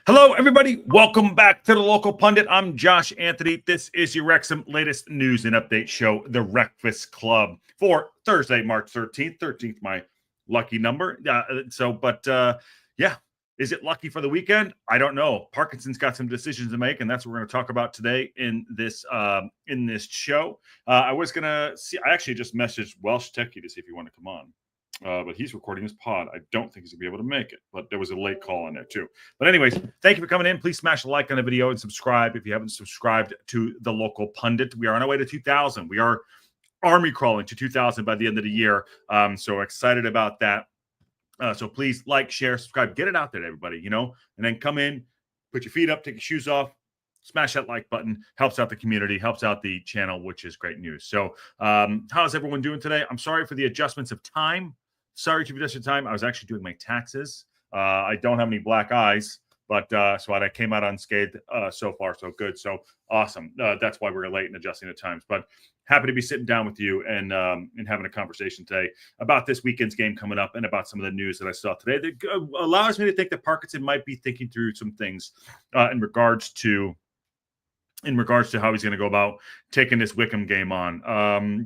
Hello, everybody. Welcome back to the Local Pundit. I'm Josh Anthony. This is your Wrexham latest news and update show, the WREXfast Club, for Thursday, March 13th. 13th, my lucky number. Yeah, is it lucky for the weekend? I don't know. Parkinson's got some decisions to make, and that's what we're going to talk about today in this show. I was going to see. I actually just messaged Welsh Techie to see if he wanted to come on. But he's recording his pod. I don't think he's going to be able to make it, but there was a late call on there too. But anyways, thank you for coming in. Please smash a like on the video and subscribe if you haven't subscribed to the Local Pundit. We are on our way to 2,000. We are army crawling to 2,000 by the end of the year. So excited about that. So please like, share, subscribe, get it out there to everybody, and then come in, put your feet up, take your shoes off, smash that like button. Helps out the community, helps out the channel, which is great news. So how's everyone doing today? I'm sorry for the adjustments of time. Sorry to adjust your time. I was actually doing my taxes. I don't have any black eyes, but so I came out unscathed. So far, so good. So awesome. That's why we're late in adjusting the times. But happy to be sitting down with you and having a conversation today about this weekend's game coming up and about some of the news that I saw today that allows me to think that Parkinson might be thinking through some things in regards to how he's going to go about taking this Wycombe game on.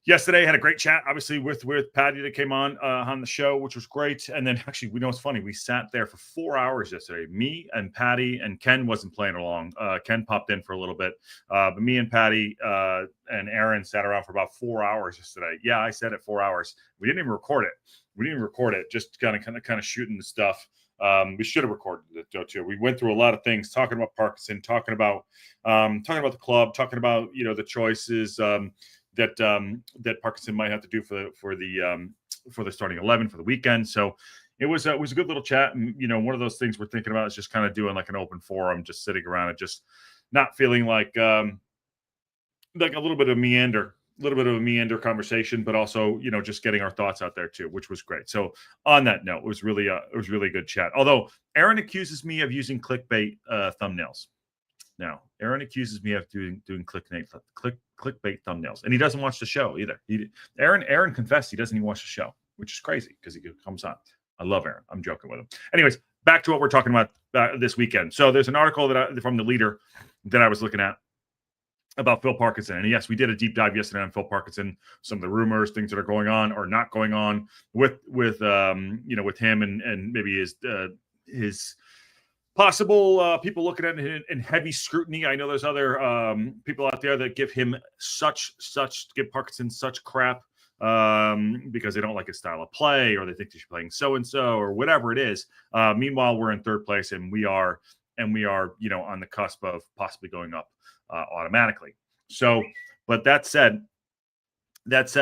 Yesterday, had a great chat, obviously, with Patty that came on the show, which was great. And then actually, we know it's funny. We sat there for 4 hours yesterday. Me and Patty, and Ken wasn't playing along. Ken popped in for a little bit. But me and Patty and Aaron sat around for about 4 hours yesterday. Yeah, I said it, 4 hours. We didn't even record it. Just kind of shooting the stuff. We should have recorded it though too. We went through a lot of things, talking about Parkinson, talking about the club, talking about the choices that Parkinson might have to do for the starting 11 for the weekend. So it was a good little chat. And one of those things we're thinking about is just kind of doing like an open forum, just sitting around and just not feeling like a little bit of a meander conversation, but also just getting our thoughts out there too, which was great. So on that note, it was really a good chat. Although Aaron accuses me of using clickbait thumbnails. Now, Aaron accuses me of doing clickbait thumbnails, and he doesn't watch the show either. Aaron confessed he doesn't even watch the show, which is crazy because he comes on. I love Aaron. I'm joking with him. Anyways, back to what we're talking about this weekend. So there's an article from the Leader that I was looking at about Phil Parkinson, and yes, we did a deep dive yesterday on Phil Parkinson, some of the rumors, things that are going on or not going on with him and maybe his possible people looking at it in heavy scrutiny. I know there's other people out there that give Parkinson such crap because they don't like his style of play, or they think they should be playing so-and-so or whatever it is. Meanwhile, we're in third place and we are on the cusp of possibly going up automatically. So, but that said, this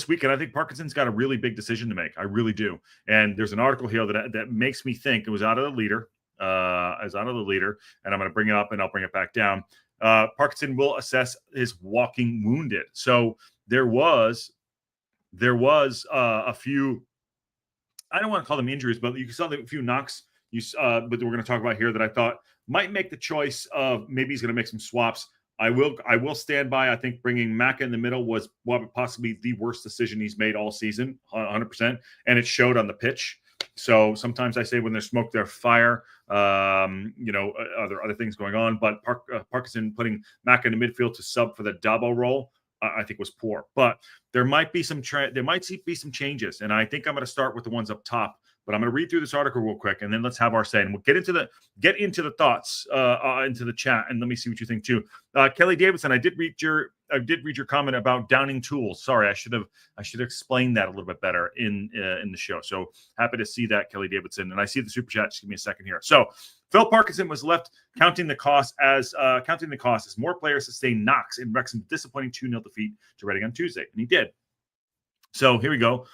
weekend, I think Parkinson's got a really big decision to make. I really do. And there's an article here that makes me think. It was out of the Leader. And I'm going to bring it up and I'll bring it back down. Parkinson will assess his walking wounded. So there was a few, I don't want to call them injuries, but you saw a few knocks. But we're going to talk about here that I thought might make the choice of maybe he's going to make some swaps. I will stand by. I think bringing Macca in the middle was possibly the worst decision he's made all season, 100%, and it showed on the pitch. So sometimes I say when there's smoke, there's fire. Other things going on, but Parkinson putting Macca in the midfield to sub for the Dabo role, I think was poor. But there might be some changes, and I think I'm going to start with the ones up top. But I'm going to read through this article real quick, and then let's have our say, and we'll get into the thoughts into the chat, and let me see what you think too. Kelly Davidson, I did read your comment about downing tools. Sorry, I should have explained that a little bit better in the show. So happy to see that, Kelly Davidson, and I see the super chat. Just give me a second here. So Phil Parkinson was left counting the cost as more players sustained knocks in Wrexham's disappointing 2-0 defeat to Reading on Tuesday, and he did. So here we go.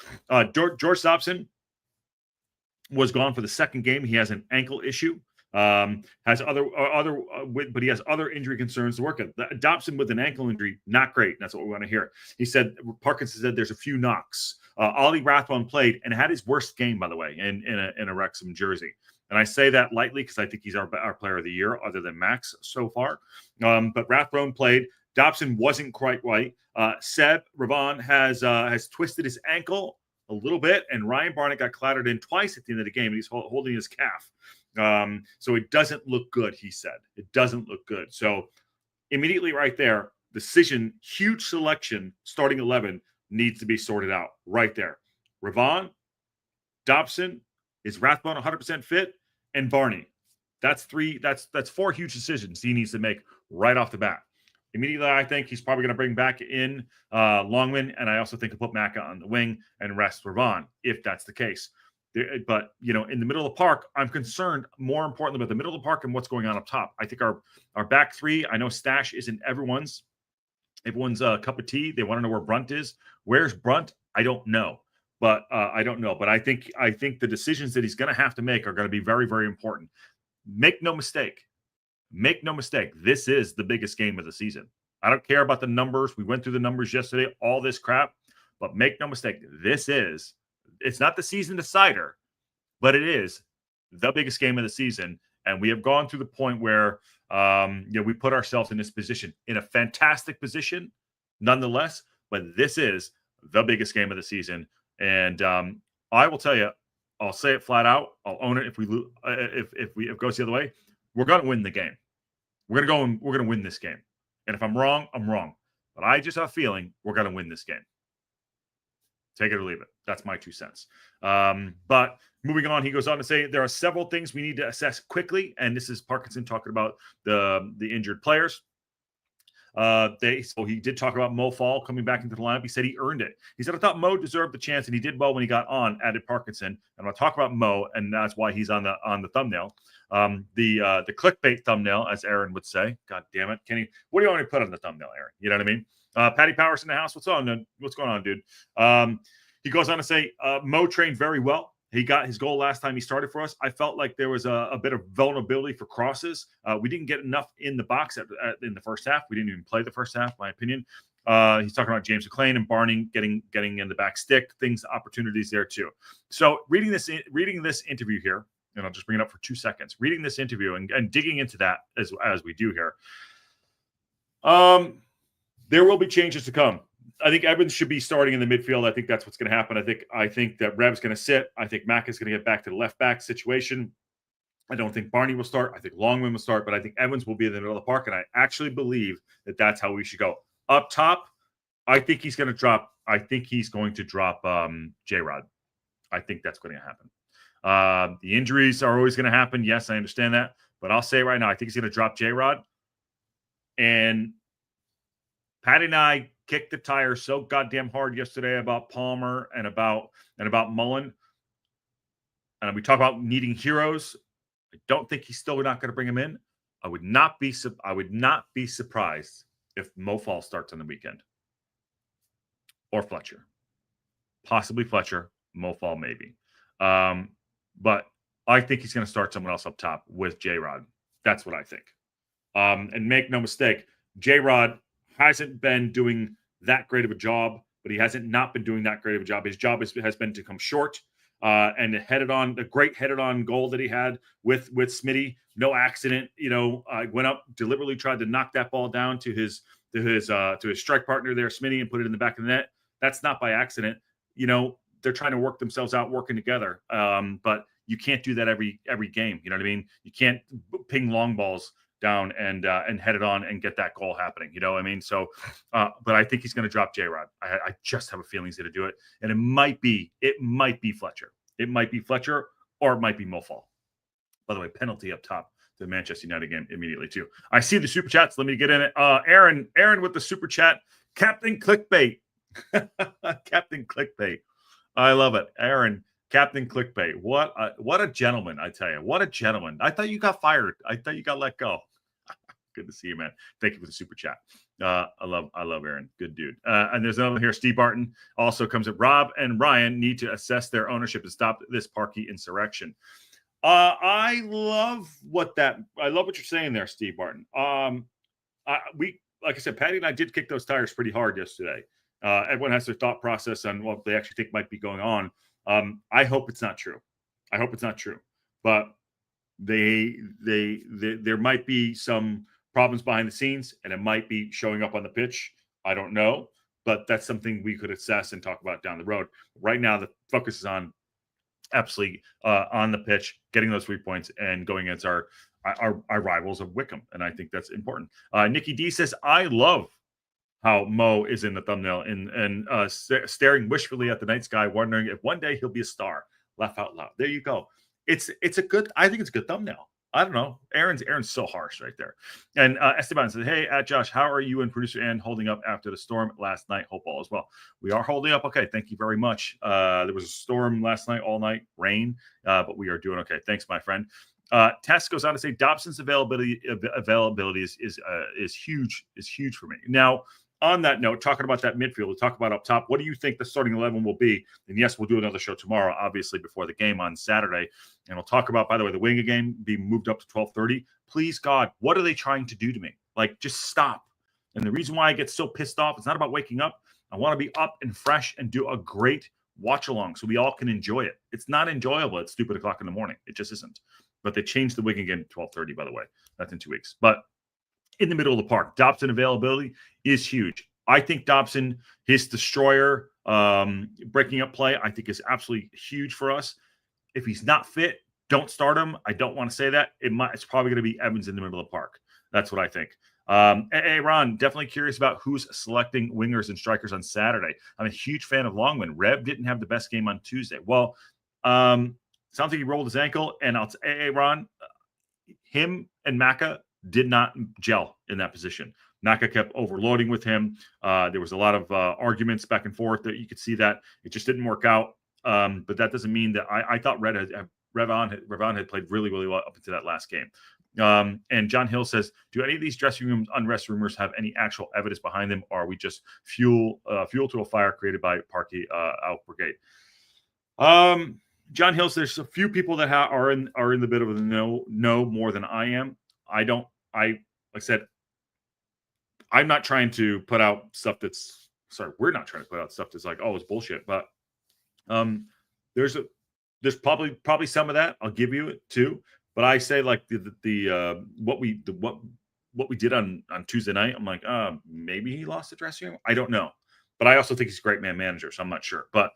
George Dobson was gone for the second game. He has an ankle issue. But he has other injury concerns to work at. Dobson with an ankle injury, not great. That's what we want to hear. He said Parkinson said there's a few knocks. Ollie Rathbone played and had his worst game, by the way, in a Wrexham jersey. And I say that lightly because I think he's our player of the year, other than Max so far. But Rathbone played. Dobson wasn't quite right. Seb Ravon has twisted his ankle a little bit, and Ryan Barnett got clattered in twice at the end of the game, and he's holding his calf. So it doesn't look good, he said. It doesn't look good. So immediately right there, decision, huge selection, starting 11 needs to be sorted out right there. Ravon, Dobson, is Rathbone 100% fit, and Barney. That's four huge decisions he needs to make right off the bat. Immediately, I think he's probably going to bring back in Longman, and I also think he'll put Macca on the wing and rest Ravon, if that's the case. But, in the middle of the park, I'm concerned more importantly about the middle of the park and what's going on up top. I think our back three, I know Stash isn't everyone's cup of tea. They want to know where Brunt is. Where's Brunt? I don't know. But I don't know. But I think the decisions that he's going to have to make are going to be very, very important. Make no mistake. Make no mistake. This is the biggest game of the season. I don't care about the numbers. We went through the numbers yesterday, all this crap. But make no mistake. It's not the season decider, but it is the biggest game of the season. And we have gone through the point where we put ourselves in this position, in a fantastic position, nonetheless. But this is the biggest game of the season. And I will tell you, I'll say it flat out. I'll own it if we lose. If it goes the other way, we're going to win the game. We're going to win this game. And if I'm wrong, I'm wrong. But I just have a feeling we're going to win this game. Take it or leave it. That's my 2 cents. But moving on, he goes on to say there are several things we need to assess quickly. And this is Parkinson talking about the injured players. So he did talk about Mo Fall coming back into the lineup. He said he earned it. He said, I thought Mo deserved the chance, and he did well when he got on, added Parkinson. And I'm going to talk about Mo, and that's why he's on the thumbnail. The clickbait thumbnail, as Aaron would say. God damn it, Kenny. What do you want me to put on the thumbnail, Aaron? You know what I mean? Patty Powers in the house. What's going on, dude? He goes on to say, Mo trained very well. He got his goal last time he started for us. I felt like there was a bit of vulnerability for crosses. We didn't get enough in the box in the first half. We didn't even play the first half, in my opinion. He's talking about James McLean and Barney getting in the back stick, opportunities there too. So reading this interview here, and I'll just bring it up for 2 seconds. Reading this interview and digging into that as we do here. There will be changes to come. I think Evans should be starting in the midfield. I think that's what's going to happen. I think that Rev's going to sit. I think Mac is going to get back to the left back situation. I don't think Barney will start. I think Longman will start, but I think Evans will be in the middle of the park, and I actually believe that that's how we should go. Up top, I think he's going to drop. I think he's going to drop J-Rod. I think that's going to happen. The injuries are always going to happen. Yes, I understand that, but I'll say right now, I think he's going to drop J-Rod. And Patty and I kicked the tires so goddamn hard yesterday about Palmer and about Mullen. And we talk about needing heroes. I don't think he's still not going to bring him in. I would not be surprised if Mo Fall starts on the weekend. Or Fletcher. Possibly Fletcher. Mo Fall maybe. But I think he's going to start someone else up top with J-Rod. That's what I think. And make no mistake, J-Rod hasn't been doing that great of a job, but he hasn't not been doing that great of a job. His job has been to come short and the great headed-on goal that he had with Smitty. No accident, went up, deliberately tried to knock that ball down to his strike partner there, Smitty, and put it in the back of the net. That's not by accident. They're trying to work themselves out, working together. But you can't do that every game. You know what I mean? You can't ping long balls down and head it on and get that goal happening. You know what I mean? So, but I think he's going to drop J-Rod. I just have a feeling he's going to do it. And it might be Fletcher. It might be Fletcher, or it might be Mo Fall. By the way, penalty up top to the Manchester United game immediately too. I see the super chats. Let me get in it. Aaron with the super chat. Captain Clickbait. Captain Clickbait. I love it. Aaron, Captain Clickbait. What a gentleman, I tell you. What a gentleman. I thought you got fired. I thought you got let go. Good to see you, man. Thank you for the super chat. I love Aaron. Good dude. And there's another one here. Steve Barton also comes at Rob and Ryan need to assess their ownership to stop this Parky insurrection. I love what you're saying there, Steve Barton. Like I said, Patty and I did kick those tires pretty hard yesterday. Everyone has their thought process on what they actually think might be going on. I hope it's not true. But there might be some problems behind the scenes, and it might be showing up on the pitch. I don't know, but that's something we could assess and talk about down the road. Right now, the focus is on absolutely on the pitch, getting those 3 points and going against our rivals of Wycombe. And I think that's important. Nikki D says, I love how Mo is in the thumbnail and staring wishfully at the night sky, wondering if one day he'll be a star. Laugh out loud. There you go. It's a good, I think it's a good thumbnail. I don't know. Aaron's so harsh right there. And Esteban says, hey, Josh, how are you and producer Ann holding up after the storm last night? Hope all is well. We are holding up okay. Thank you very much. There was a storm last night, all night, rain, but we are doing okay. Thanks, my friend. Tess goes on to say Dobson's availability is huge for me. Now, on that note, talking about that midfield, we'll talk about up top. What do you think the starting 11 will be? And yes, we'll do another show tomorrow, obviously, before the game on Saturday. And we'll talk about, by the way, the Wigan game being moved up to 12:30. Please, God, what are they trying to do to me? Like, just stop. And the reason why I get so pissed off, it's not about waking up. I want to be up and fresh and do a great watch along so we all can enjoy it. It's not enjoyable at stupid o'clock in the morning. It just isn't. But they changed the Wigan game to 12:30, by the way. That's in 2 weeks. But in the middle of the park, Dobson availability is huge. I think Dobson, his destroyer, breaking up play, I think is absolutely huge for us. If he's not fit, don't start him. I don't want to say that. It's probably going to be Evans in the middle of the park. That's what I think. Hey, Ron, definitely curious about who's selecting wingers and strikers on Saturday. I'm a huge fan of Longman. Rev didn't have the best game on Tuesday. Well, sounds like he rolled his ankle. And hey, Ron, him and Maka did not gel in that position. Naka kept overloading with him. There was a lot of arguments back and forth that you could see that it just didn't work out. But that doesn't mean that I thought Revon had played really, really well up into that last game. And John Hill says, do any of these dressing room unrest rumors have any actual evidence behind them, or are we just fuel to a fire created by Parky out brigade? John Hill says there's a few people that are in the bit of the no more than I am. Like I said, I'm not trying to put out stuff we're not trying to put out stuff that's like, oh, it's bullshit. But there's probably some of that. I'll give you it too. But I say like what we did on Tuesday night, I'm like, maybe he lost the dressing room. I don't know. But I also think he's a great man manager, so I'm not sure. But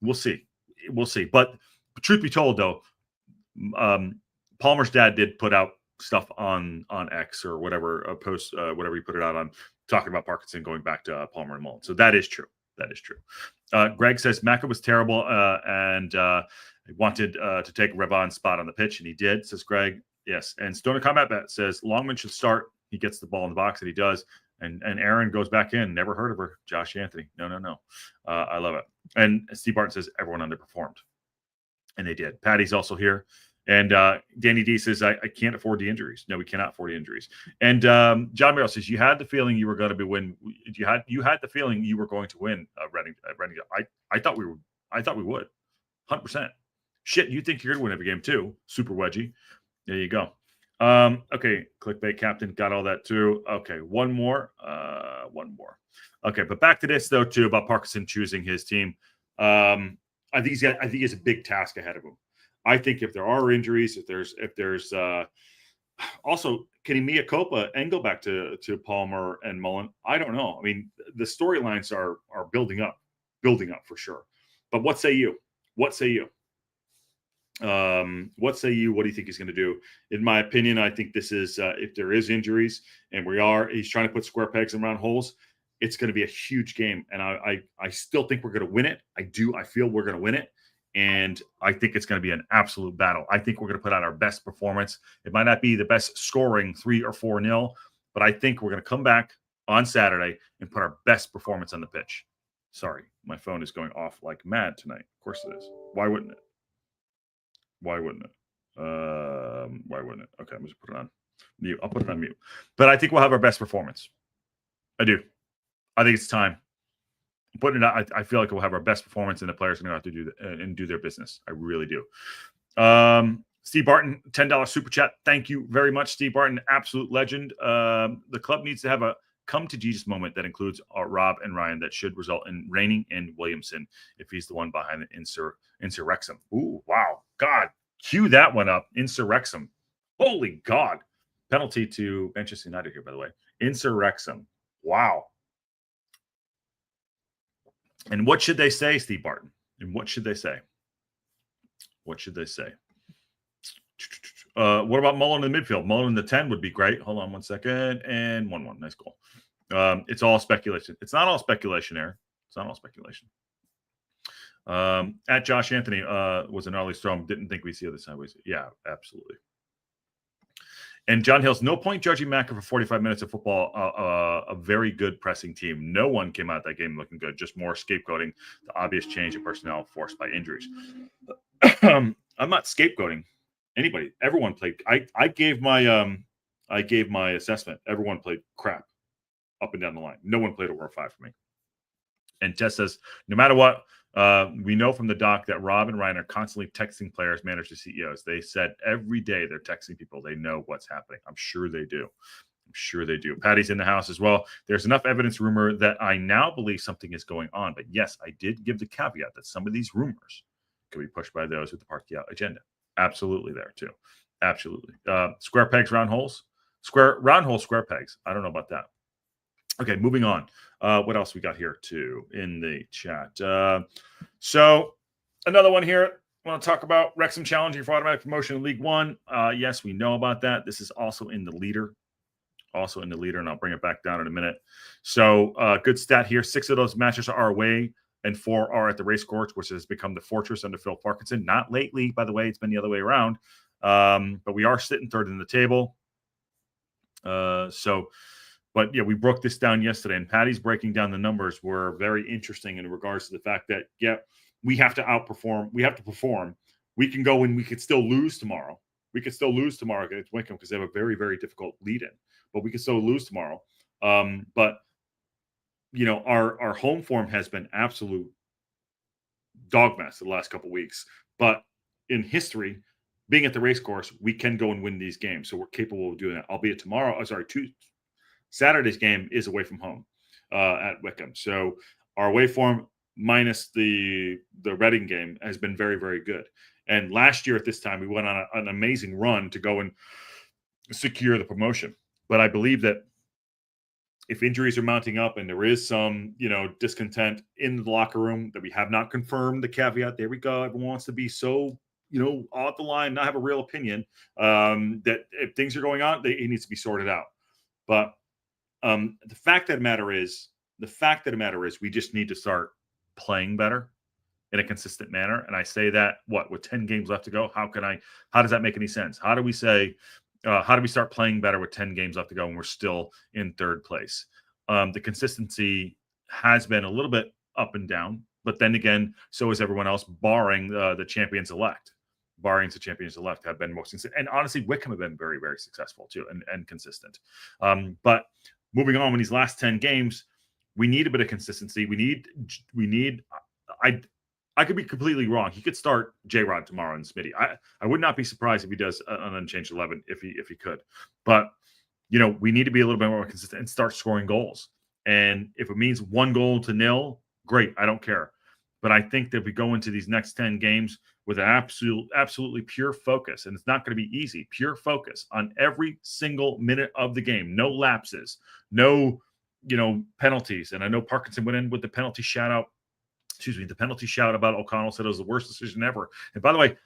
we'll see. But truth be told, though, Palmer's dad did put out stuff on X or whatever, a post, whatever he put it out on, talking about Parkinson going back to Palmer and Mullen. So that is true. Greg says Maka was terrible and wanted to take Revon's spot on the pitch, and he did, says Greg. Yes. And Stoner Combat Bet says Longman should start. He gets the ball in the box, and he does. And Aaron goes back in. Never heard of her. Josh Anthony. No. I love it. And Steve Barton says everyone underperformed. And they did. Patty's also here. And Danny D says, I can't afford the injuries. No, we cannot afford the injuries. And John Merrill says, you had the feeling you were going to win. You had the feeling you were going to win Reading. I thought we would. 100%. Shit, you think you're going to win every game too. Super wedgie. There you go. Okay, clickbait captain, got all that too. Okay, one more. Okay, but back to this though too about Parkinson choosing his team. I think he has a big task ahead of him. I think if there are injuries, if there's also, can he Mia Copa and go back to Palmer and Mullen? I don't know. I mean, the storylines are building up for sure. But what say you? What do you think he's going to do? In my opinion, I think this is if there is injuries and he's trying to put square pegs in round holes, it's going to be a huge game. And I still think we're going to win it. I feel we're going to win it. And I think it's going to be an absolute battle. I think we're going to put out our best performance. It might not be the best scoring 3 or 4-0, but I think we're going to come back on Saturday and put our best performance on the pitch. Sorry, my phone is going off like mad tonight. Of course it is. Why wouldn't it? Why wouldn't it? Okay, I'm just put it on mute. I'll put it on mute. But I think we'll have our best performance. I do. I think it's time. Putting it out, I feel like we'll have our best performance, and the players are going to have to do their business. I really do. Steve Barton, $10 super chat. Thank you very much, Steve Barton. Absolute legend. The club needs to have a come to Jesus moment that includes Rob and Ryan that should result in reining in Williamson if he's the one behind the Wrexham. Ooh, wow. God, cue that one up. Wrexham. Holy God. Penalty to Manchester United here, by the way. Wrexham. Wow. And what should they say, Steve Barton? And what should they say? What should they say? What about Mullen in the midfield? Mullen in the 10 would be great. Hold on 1 second. And 1-1. Nice goal. It's all speculation. It's not all speculation, Aaron. It's not all speculation. At Josh Anthony was an early Strom. Didn't think we'd see other sideways. Yeah, absolutely. And John Hill's no point judging Macker for 45 minutes of football. A very good pressing team. No one came out of that game looking good. Just more scapegoating the obvious change in personnel forced by injuries. I'm not scapegoating anybody. Everyone played. I gave my assessment. Everyone played crap up and down the line. No one played over a 5 for me. And Tess says, no matter what, we know from the doc that Rob and Ryan are constantly texting players, managers, CEOs. They said every day they're texting people. They know what's happening. I'm sure they do. I'm sure they do. Patty's in the house as well. There's enough evidence rumor that I now believe something is going on. But yes, I did give the caveat that some of these rumors could be pushed by those with the party out agenda. Absolutely there too. Absolutely. Square pegs, round holes. Round holes, square pegs. I don't know about that. Okay, moving on. What else we got here too in the chat? So another one here. I want to talk about Wrexham challenging for automatic promotion in League One. Yes, we know about that. This is also in the leader. Also in the leader, and I'll bring it back down in a minute. So good stat here. 6 of those matches are away and 4 are at the race course, which has become the fortress under Phil Parkinson. Not lately, by the way. It's been the other way around. But we are sitting third in the table. But yeah, we broke this down yesterday, and Patty's breaking down the numbers were very interesting in regards to the fact that, yeah, we have to outperform. We have to perform. We can go and we could still lose tomorrow. We could still lose tomorrow against Wycombe because they have a very, very difficult lead-in. But we could still lose tomorrow. But, you know, our home form has been absolute dog mess the last couple of weeks. But in history, being at the race course, we can go and win these games. So we're capable of doing that, albeit tomorrow. Saturday's game is away from home at Wycombe. So our away form minus the Reading game has been very, very good. And last year at this time, we went on an amazing run to go and secure the promotion. But I believe that if injuries are mounting up and there is some, discontent in the locker room that we have not confirmed the caveat, there we go. Everyone wants to be so, off the line, not have a real opinion, that if things are going on, it needs to be sorted out. But the fact of the matter is, we just need to start playing better in a consistent manner. And I say that with 10 games left to go, how does that make any sense? How do we start playing better with 10 games left to go and we're still in third place? The consistency has been a little bit up and down, but then again, so is everyone else, barring the champions elect. Have been most consistent. And honestly, Wycombe have been very, very successful too and consistent. But moving on, in these last 10 games, we need a bit of consistency. I could be completely wrong. He could start J-Rod tomorrow and Smitty. I would not be surprised if he does an unchanged 11 if he could. But, we need to be a little bit more consistent and start scoring goals. And if it means 1-0, great. I don't care. But I think that if we go into these next 10 games with an absolutely pure focus, and it's not going to be easy, pure focus on every single minute of the game, no lapses, no, penalties. And I know Parkinson went in with the penalty shout out. The penalty shout about O'Connell said it was the worst decision ever. And by the way,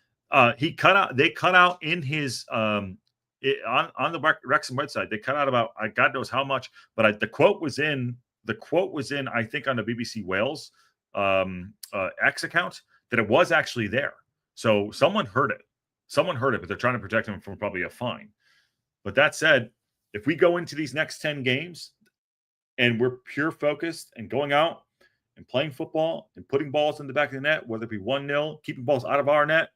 they cut out in his on the Wrexham website. They cut out about God knows how much, but the quote was in I think on the BBC Wales X account that it was actually there. So someone heard it, but they're trying to protect him from probably a fine. But that said, if we go into these next 10 games and we're pure focused and going out and playing football and putting balls in the back of the net, whether it be 1-0, keeping balls out of our net,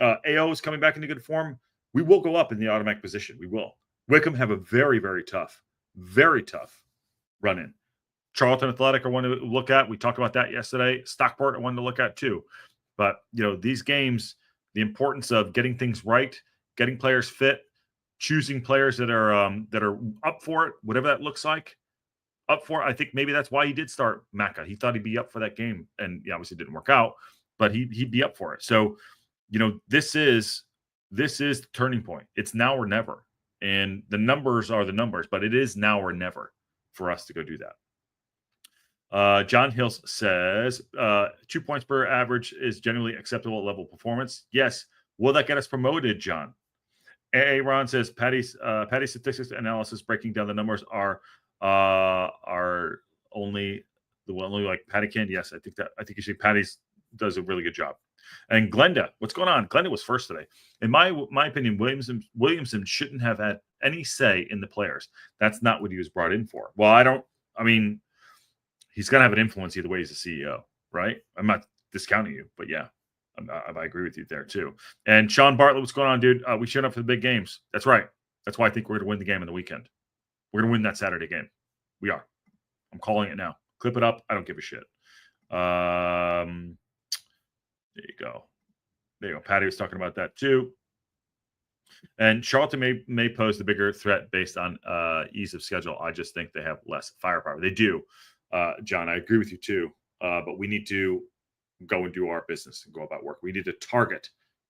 AO is coming back into good form, we will go up in the automatic position. We will. Wycombe have a very, very tough run in. Charlton Athletic are one to look at. We talked about that yesterday. Stockport are one to look at too. But, these games, the importance of getting things right, getting players fit, choosing players that are up for it, whatever that looks like. Up for it. I think maybe that's why he did start Macca. He thought he'd be up for that game. And obviously it didn't work out, but he'd be up for it. So, this is the turning point. It's now or never. And the numbers are the numbers, but it is now or never for us to go do that. John Hills says 2 points per average is generally acceptable level performance. Yes. Will that get us promoted, John? Ron says Patty's statistics analysis breaking down the numbers are only like Patty can. Yes, I think you see Patty's does a really good job. And Glenda, what's going on? Glenda was first today. In my opinion, Williamson shouldn't have had any say in the players. That's not what he was brought in for. Well, he's gonna have an influence either way. He's a CEO, right? I'm not discounting you, but yeah. I agree with you there too. And Sean Bartlett, what's going on, dude? We showed up for the big games. That's right. That's why I think we're going to win the game in the weekend. We're going to win that Saturday game. We are. I'm calling it now. Clip it up. I don't give a shit. There you go. There you go. Patty was talking about that too. And Charlton may pose the bigger threat based on ease of schedule. I just think they have less firepower. They do, John. I agree with you too. But we need to go and do our business and go about work. We need to target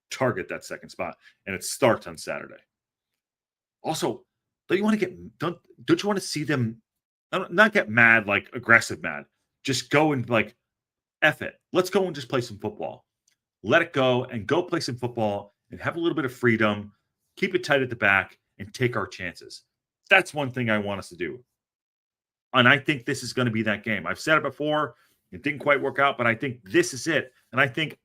that second spot, and it starts on Saturday. Also, don't you want to see them not get mad, like aggressive mad? Just go and like F it. Let's go and just play some football. Let it go and go play some football and have a little bit of freedom. Keep it tight at the back and take our chances. That's one thing I want us to do. And I think this is going to be that game. I've said it before. It didn't quite work out, but I think this is it. And I think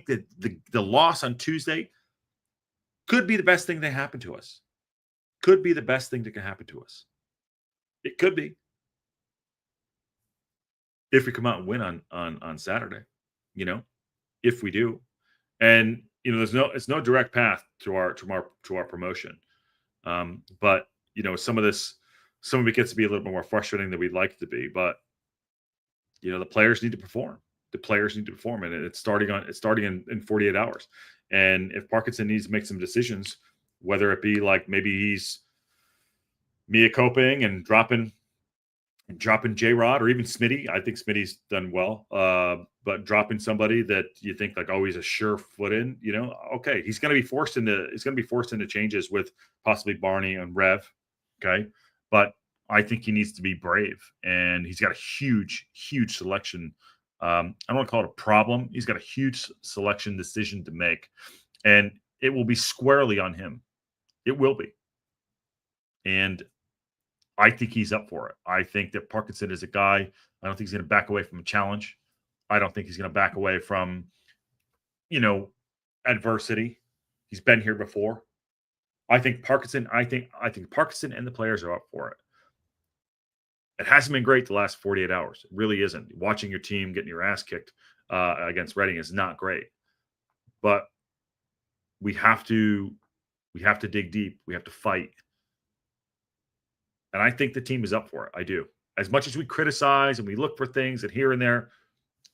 that the loss on Tuesday could be the best thing that happened to us. Could be the best thing that can happen to us. It could be. If we come out and win on Saturday, if we do. And it's no direct path to our promotion. But some of it gets to be a little bit more frustrating than we'd like it to be, but the players need to perform. The players need to perform, and it's starting in 48 hours. And if Parkinson needs to make some decisions, whether it be like maybe he's Mia coping and dropping J-Rod or even Smitty. I think Smitty's done well, but dropping somebody that you think like, oh, he's a sure foot in, okay, he's going to be forced into changes with possibly Barney and Rev, okay, but I think he needs to be brave, and he's got a huge selection. I don't want to call it a problem. He's got a huge selection decision to make, and it will be squarely on him. It will be. And I think he's up for it. I think that Parkinson is a guy. I don't think he's going to back away from a challenge. I don't think he's going to back away from, adversity. He's been here before. I think Parkinson and the players are up for it. It hasn't been great the last 48 hours. It really isn't. Watching your team getting your ass kicked against Reading is not great. But we have to dig deep. We have to fight. And I think the team is up for it. I do. As much as we criticize and we look for things and here and there,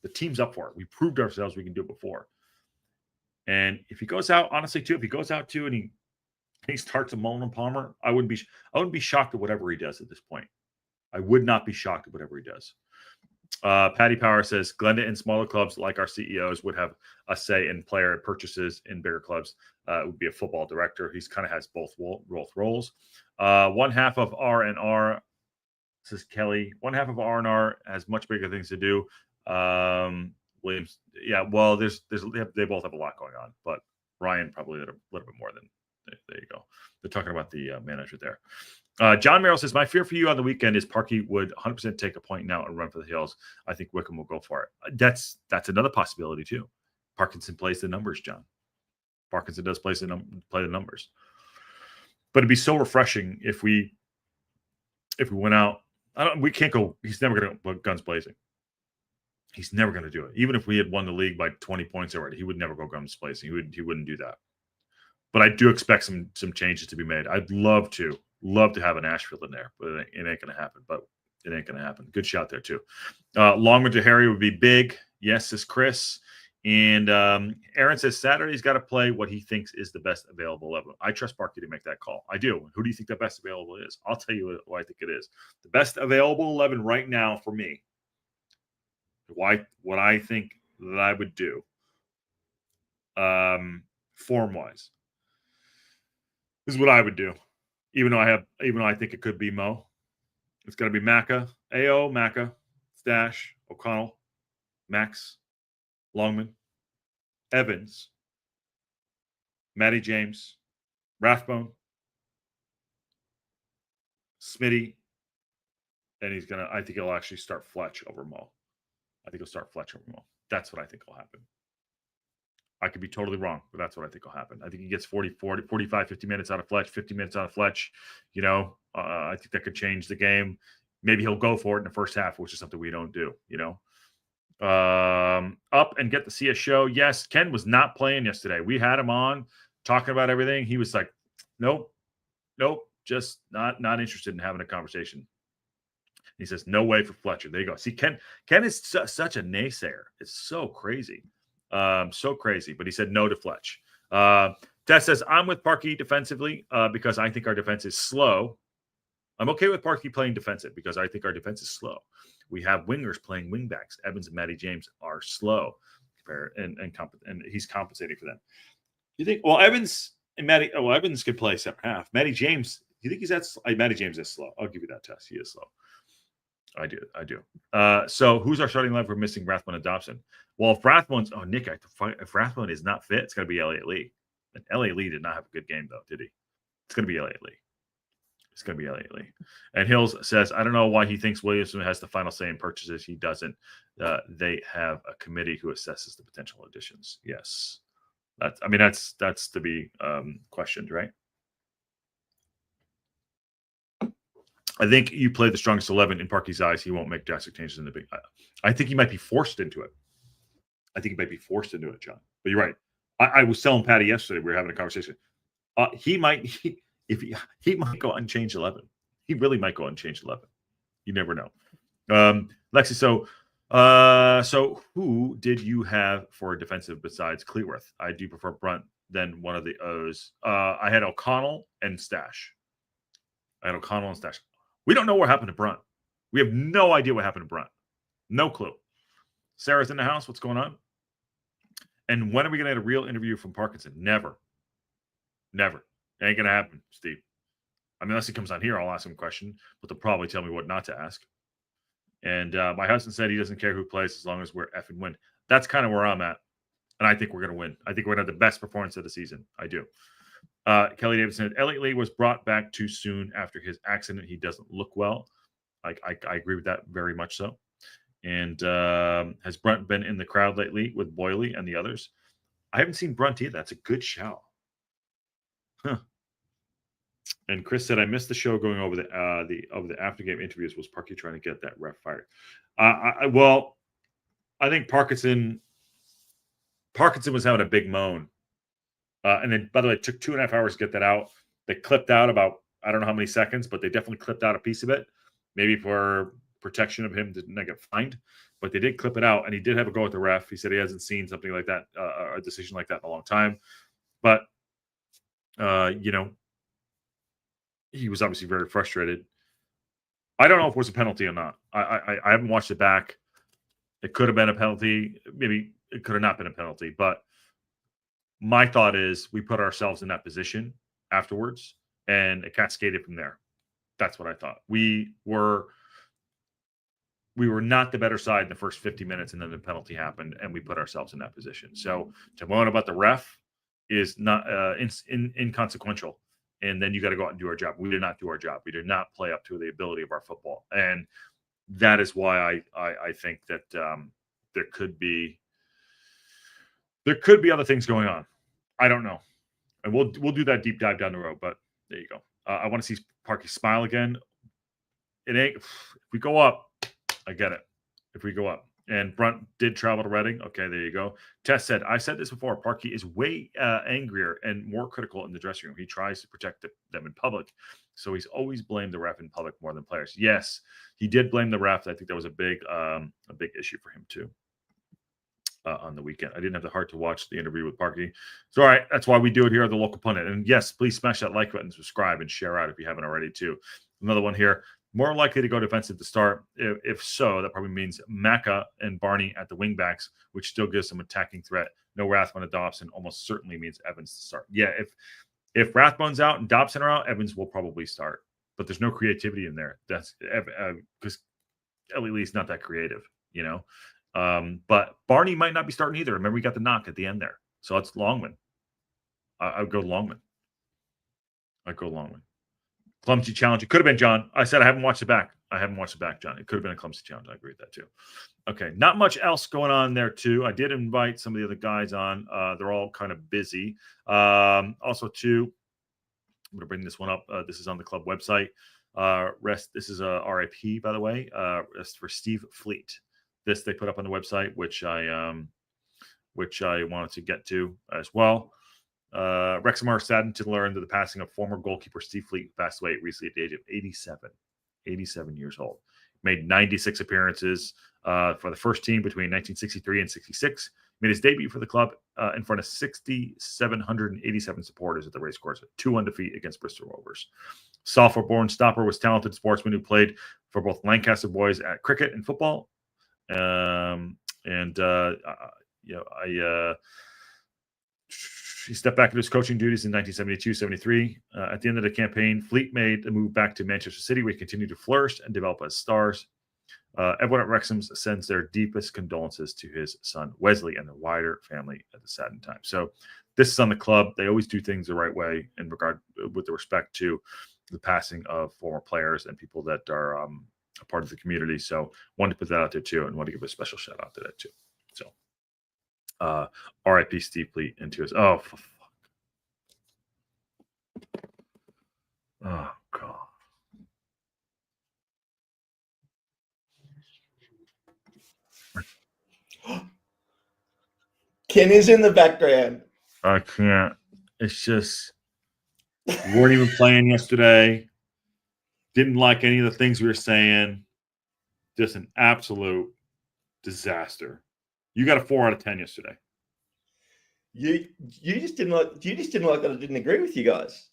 the team's up for it. We proved ourselves we can do it before. And if he goes out, honestly, too, and he starts a Mullen and Palmer, I wouldn't be shocked at whatever he does at this point. I would not be shocked at whatever he does. Patty Power says, Glenda in smaller clubs like our CEOs would have a say in player purchases. In bigger clubs, it would be a football director. He's kind of has both roles. One half of R&R, says Kelly, one half of R&R has much bigger things to do. Williams, yeah, well, they both have a lot going on, but Ryan probably a little bit more than. There you go. They're talking about the manager there. John Merrill says, my fear for you on the weekend is Parky would 100% take a point now and run for the hills. I think Wycombe will go for it. That's another possibility too. Parkinson plays the numbers, John. Parkinson does play the numbers. But it'd be so refreshing if we went out. We can't go. He's never going to go guns blazing. He's never going to do it. Even if we had won the league by 20 points already, he would never go guns blazing. He wouldn't do that. But I do expect some changes to be made. I'd love to have an Ashfield in there, but it ain't going to happen. But it ain't going to happen. Good shot there too. Longman to Harry would be big. Yes, says Chris. And Aaron says Saturday's got to play what he thinks is the best available 11. I trust Parky to make that call. I do. Who do you think the best available is? I'll tell you what I think it is. The best available 11 right now for me. What I think that I would do, form-wise. This is what I would do. Even though I think it could be Mo. It's going to be Macca. AO, Macca. Stash, O'Connell, Max, Longman, Evans, Matty James, Rathbone, Smitty, and I think he'll actually start Fletch over Mo. I think he'll start Fletch over Mo. That's what I think will happen. I could be totally wrong, but that's what I think will happen. I think he gets 45, 50 minutes out of Fletch, 50 minutes out of Fletch. I think that could change the game. Maybe he'll go for it in the first half, which is something we don't do, Up and get to see a show. Yes, Ken was not playing yesterday. We had him on talking about everything. He was like, nope, just not interested in having a conversation. He says, no way for Fletcher. There you go. See, Ken is such a naysayer. It's so crazy. So crazy. But he said no to Fletch. Tess says, I'm with Parkey defensively because I think our defense is slow. I'm okay with Parkey playing defensive because I think our defense is slow. We have wingers playing wingbacks. Evans and Matty James are slow, and he's compensating for them. You think? Well, Evans and Matty. Oh, Evans could play second half. Matty James. You think he's that? Matty James is slow. I'll give you that, Tess. He is slow. I do. So who's our starting line for missing Rathbone and Dobson? Well, if Rathbone's Nick, if Rathbone is not fit, it's going to be Elliott Lee. And Elliott Lee did not have a good game though, did he? It's going to be Elliott Lee. It's going to be Elliott Lee. And Hills says, I don't know why he thinks Williamson has the final say in purchases. He doesn't. They have a committee who assesses the potential additions. Yes, that's to be questioned, right? I think you play the strongest 11 in Parkey's eyes. He won't make drastic changes in the big. I think he might be forced into it. John. But you're right. I was telling Patty yesterday. We were having a conversation. He might go out and change 11. He really might go out and change 11. You never know. Lexi, so who did you have for defensive besides Cleworth? I do prefer Brunt than one of the O's. I had O'Connell and Stash. We don't know what happened to Brunt. We have no idea what happened to Brunt. No clue. Sarah's in the house. What's going on? And when are we going to get a real interview from Parkinson? Never. It ain't going to happen, Steve. Unless he comes on here, I'll ask him a question, but they'll probably tell me what not to ask. And my husband said he doesn't care who plays as long as we're effing win. That's kind of where I'm at. And I think we're going to win. I think we're going to have the best performance of the season. I do. Kelly Davidson said, Elliott Lee was brought back too soon after his accident. He doesn't look well. I agree with that very much so. And has Brunt been in the crowd lately with Boyley and the others? I haven't seen Brunt either. That's a good shout. Huh. And Chris said, I missed the show going over the after game interviews. Was Parkey trying to get that ref fired? Well, I think Parkinson was having a big moan. And then, by the way, it took 2.5 hours to get that out. They clipped out about, I don't know how many seconds, but they definitely clipped out a piece of it, maybe for protection of him to not get fined. But they did clip it out, and he did have a go at the ref. He said he hasn't seen something like that, a decision like that in a long time. But, he was obviously very frustrated. I don't know if it was a penalty or not. I haven't watched it back. It could have been a penalty. Maybe it could have not been a penalty. But my thought is we put ourselves in that position afterwards, and it cascaded from there. That's what I thought. We were not the better side in the first 50 minutes, and then the penalty happened, and we put ourselves in that position. So to moan about the ref is not inconsequential. And then you got to go out and do our job. We did not do our job. We did not play up to the ability of our football. And that is why I think that there could be other things going on. I don't know. And we'll do that deep dive down the road. But there you go. I want to see Parkey smile again. It ain't. If we go up, I get it. If we go up. And Brunt did travel to Reading. Okay, there you go. Tess said, I said this before. Parkey is way angrier and more critical in the dressing room. He tries to protect them in public. So he's always blamed the ref in public more than players. Yes, he did blame the ref. I think that was a big issue for him too on the weekend. I didn't have the heart to watch the interview with Parkey. So, all right, that's why we do it here at the Local Pundit. And yes, please smash that like button, subscribe, and share out if you haven't already too. Another one here. More likely to go defensive to start. If so, that probably means Macca and Barney at the wingbacks, which still gives some attacking threat. No Rathbone and Dobson almost certainly means Evans to start. Yeah, if Rathbone's out and Dobson are out, Evans will probably start. But there's no creativity in there. That's because at least not that creative, you know. But Barney might not be starting either. Remember, we got the knock at the end there, so it's Longman. I would go Longman. I'd go Longman. Clumsy challenge. It could have been John. I said I haven't watched it back. I haven't watched it back, John. It could have been a clumsy challenge. I agree with that too. Okay, not much else going on there too. I did invite some of the other guys on. They're all kind of busy. Also, too, I'm going to bring this one up. This is on the club website. This is a RIP, by the way. Rest for Steve Fleet. This they put up on the website, which I wanted to get to as well. Wrexham are saddened to learn that the passing of former goalkeeper Steve Fleet passed away recently at the age of 87 years old. Made 96 appearances for the first team between 1963 and 66. Made his debut for the club in front of 6,787 supporters at the racecourse, 2 undefeated against Bristol Rovers. Salford-born stopper was talented sportsman who played for both Lancaster boys at cricket and football. He stepped back into his coaching duties in 1972-73. At the end of the campaign, Fleet made a move back to Manchester City, where he continued to flourish and develop as stars. Everyone at Wrexham sends their deepest condolences to his son, Wesley, and the wider family at the saddened time. So this is on the club. They always do things the right way in regard with the respect to the passing of former players and people that are a part of the community. So wanted to put that out there too, and want to give a special shout out to that too. So RIP Steve Fleet into his for fuck. Oh God. Ken is in the background. I can't. It's just we weren't even playing yesterday. Didn't like any of the things we were saying. Just an absolute disaster. You got a 4 out of 10 yesterday. You just didn't like that I didn't agree with you guys.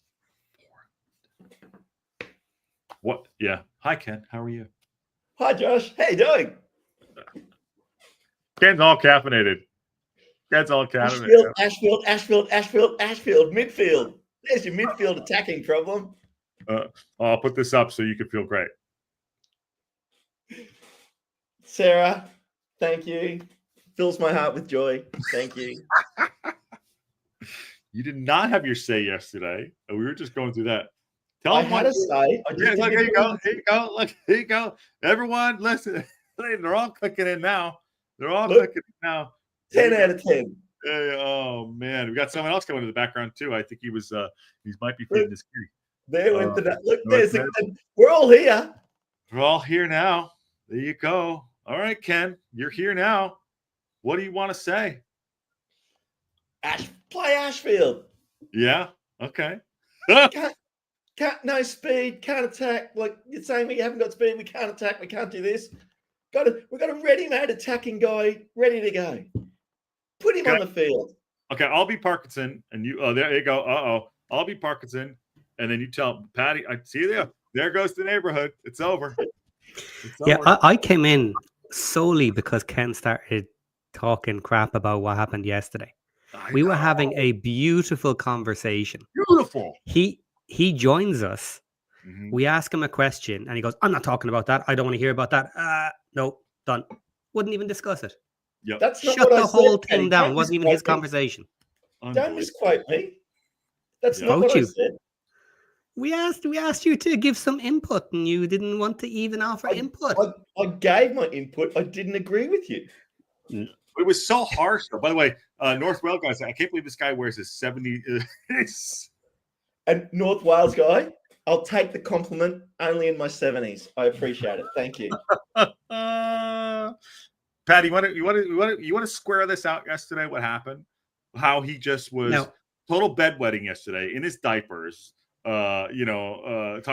What? Yeah. Hi, Ken. How are you? Hi, Josh. How you doing? Ken's all caffeinated. Ashfield, midfield. There's your midfield attacking problem. I'll put this up so you can feel great. Sarah, thank you. Fills my heart with joy. Thank you. You did not have your say yesterday. We were just going through that. I had a say. Here you go. Look, here you go. Everyone, listen. They're all clicking in now. 10 out of 10. Oh man, we got someone else coming in the background too. I think he might be feeding his kitty. There went that. Look, we're all here. We're all here now. There you go. All right, Ken, you're here now. What do you want to say? Play Ashfield. Yeah. Okay. No speed, can't attack. Like you're saying, we haven't got speed, we can't attack, we can't do this. We've got a ready-made attacking guy ready to go. Put him on the field. Okay, I'll be Parkinson, and you. Oh, there you go. I'll be Parkinson, and then you tell Patty. I see you there. There goes the neighborhood. It's over. Over. I came in solely because Ken started talking crap about what happened yesterday. We were having a beautiful conversation. Beautiful. He joins us. Mm-hmm. We ask him a question, and he goes, "I'm not talking about that. I don't want to hear about that." No, done. Wouldn't even discuss it. Yep. That's not Shut what the I whole said, thing down. Wasn't even his conversation. Don't misquote me. That's not what I said. We asked you to give some input, and you didn't want to even offer input. I gave my input. I didn't agree with you. It was so harsh, though. By the way, North Wales guy said, I can't believe this guy wears his 70. And North Wales guy, I'll take the compliment only in my 70s. I appreciate it. Thank you. Pat, you want to square this out yesterday? What happened? How he just was total bedwetting yesterday in his diapers. Talking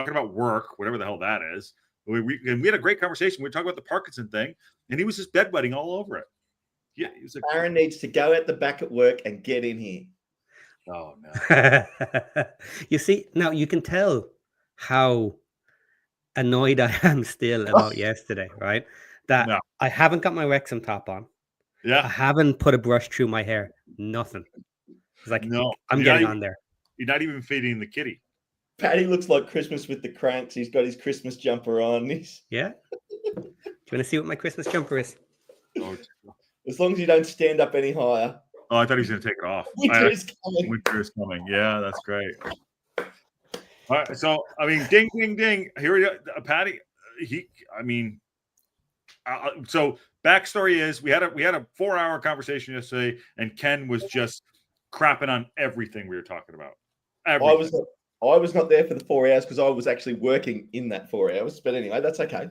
about work, whatever the hell that is. We had a great conversation. We were talking about the Parkinson thing, and he was just bedwetting all over it. Yeah, he was like, Aaron needs to go at the back at work and get in here. Oh no! You see, now you can tell how annoyed I am still about yesterday, right? That I haven't got my Wrexham top on. Yeah, I haven't put a brush through my hair. Nothing. It's like I'm getting on there. You're not even feeding the kitty. Paddy looks like Christmas with the Cranks. He's got his Christmas jumper on. Yeah. you want to see what my Christmas jumper is? Oh, As long as you don't stand up any higher. I thought he was going to take it off. Winter is coming. Winter is coming. Yeah, that's great. All right, so I mean, ding, ding, ding. Here we go, Patty. So backstory is we had a 4-hour conversation yesterday, and Ken was just crapping on everything we were talking about. Everything. I was not there for the 4 hours because I was actually working in that 4 hours. But anyway, that's okay.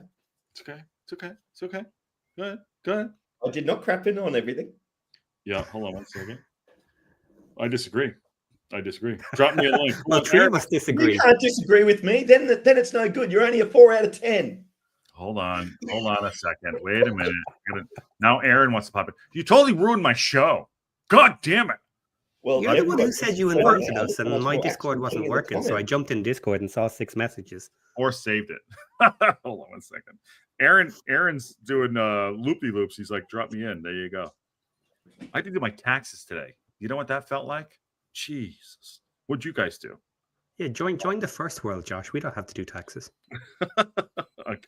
It's okay. It's okay. It's okay. Go ahead. I did not crap in on everything. Yeah, hold on 1 second. I disagree. Drop me a link. Well, three of us disagree. You can't disagree with me. Then it's no good. You're only a 4 out of 10. Hold on a second. Wait a minute. Now Aaron wants to pop in. You totally ruined my show. God damn it. Well, you're the one who said you invited us, and my Discord wasn't working, so I jumped in Discord and saw 6 messages. Or saved it. Hold on 1 second. Aaron's doing loopy-loops. He's like, drop me in. There you go. I did my taxes today. You know what that felt like? Jesus. What'd you guys do? Yeah, join the first world, Josh. We don't have to do taxes.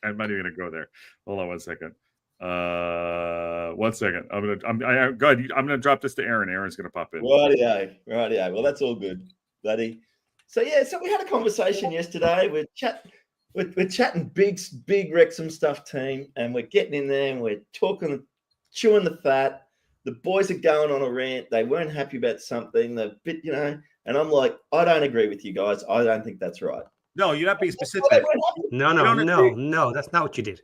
I'm not even gonna go there. Hold on 1 second. 1 second. I'm gonna drop this to Aaron. Aaron's gonna pop in. Rightio. Well, that's all good, buddy. So we had a conversation yesterday. We're chatting big Wrexham stuff, team, and we're getting in there and we're talking, chewing the fat. The boys are going on a rant. They weren't happy about something. They're a bit, and I'm like, I don't agree with you guys. I don't think that's right. No, you're not being specific. No, that's not what you did.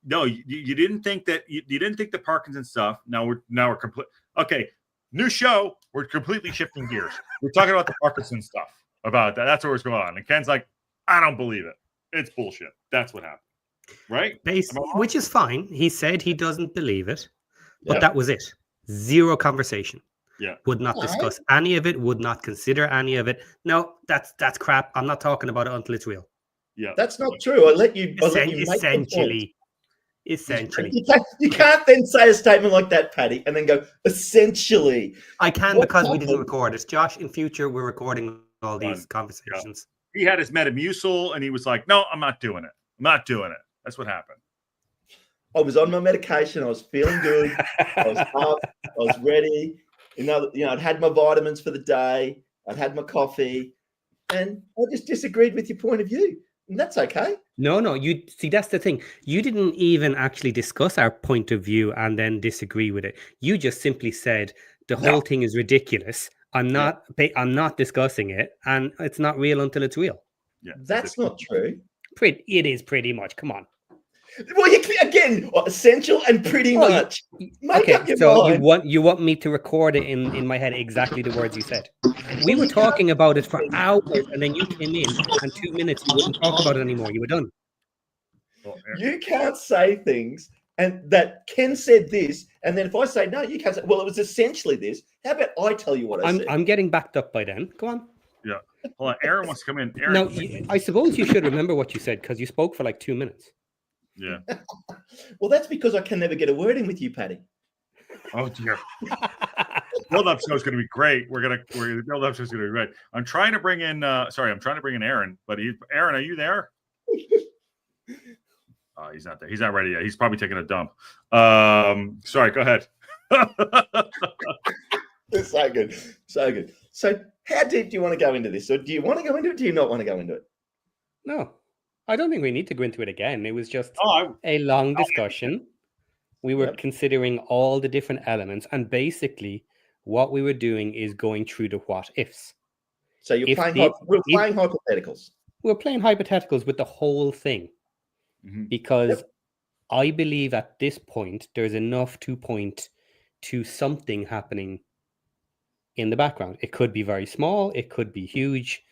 No, you didn't think that. You didn't think the Parkinson stuff. Now we're complete. Okay, new show. We're completely shifting gears. We're talking about the Parkinson stuff. About that. That's where it's going on. And Ken's like, I don't believe it. It's bullshit. That's what happened. Right? Which is fine. He said he doesn't believe it, but that was it. Zero conversation. Yeah. Would not discuss any of it, would not consider any of it. No, that's crap. I'm not talking about it until it's real. Yeah. That's not true. I'll let you Essentially. You can't then say a statement like that, Paddy, and then go, essentially. I can because we didn't record it. Josh, in future, we're recording all these conversations. Yeah. He had his Metamucil, and he was like, no, I'm not doing it. That's what happened. I was on my medication. I was feeling good. I was up. I was ready. I'd had my vitamins for the day. I'd had my coffee, and I just disagreed with your point of view, and that's okay. No. You see, that's the thing. You didn't even actually discuss our point of view and then disagree with it. You just simply said the whole thing is ridiculous. I'm not discussing it, and it's not real until it's real. Yeah, that's not true. It is pretty much. Come on. Well, again, essential and pretty much. Okay, so you want me to record it in my head exactly the words you said. We were talking about it for hours, and then you came in, and 2 minutes you wouldn't talk about it anymore. You were done. You can't say things and that Ken said this, and then if I say no, you can't say, well, it was essentially this. How about I tell you what I said? I'm getting backed up by then. Go on. Yeah. Hold on. Aaron wants to come in. Aaron. No, I suppose you should remember what you said because you spoke for like 2 minutes. Yeah. Well, that's because I can never get a word in with you, Paddy. Oh dear. Build-up show is going to be great. The build-up show is going to be great. I'm trying to bring in. Aaron, but Aaron, are you there? He's not there. He's not ready yet. He's probably taking a dump. Sorry. Go ahead. It's so good. So, how deep do you want to go into this? Or do you want to go into it? Or do you not want to go into it? No. I don't think we need to go into it again. It was just a long discussion. We were considering all the different elements, and basically what we were doing is going through the what ifs. So we're playing hypotheticals. We're playing hypotheticals with the whole thing because I believe at this point there's enough to point to something happening in the background. It could be very small. It could be huge.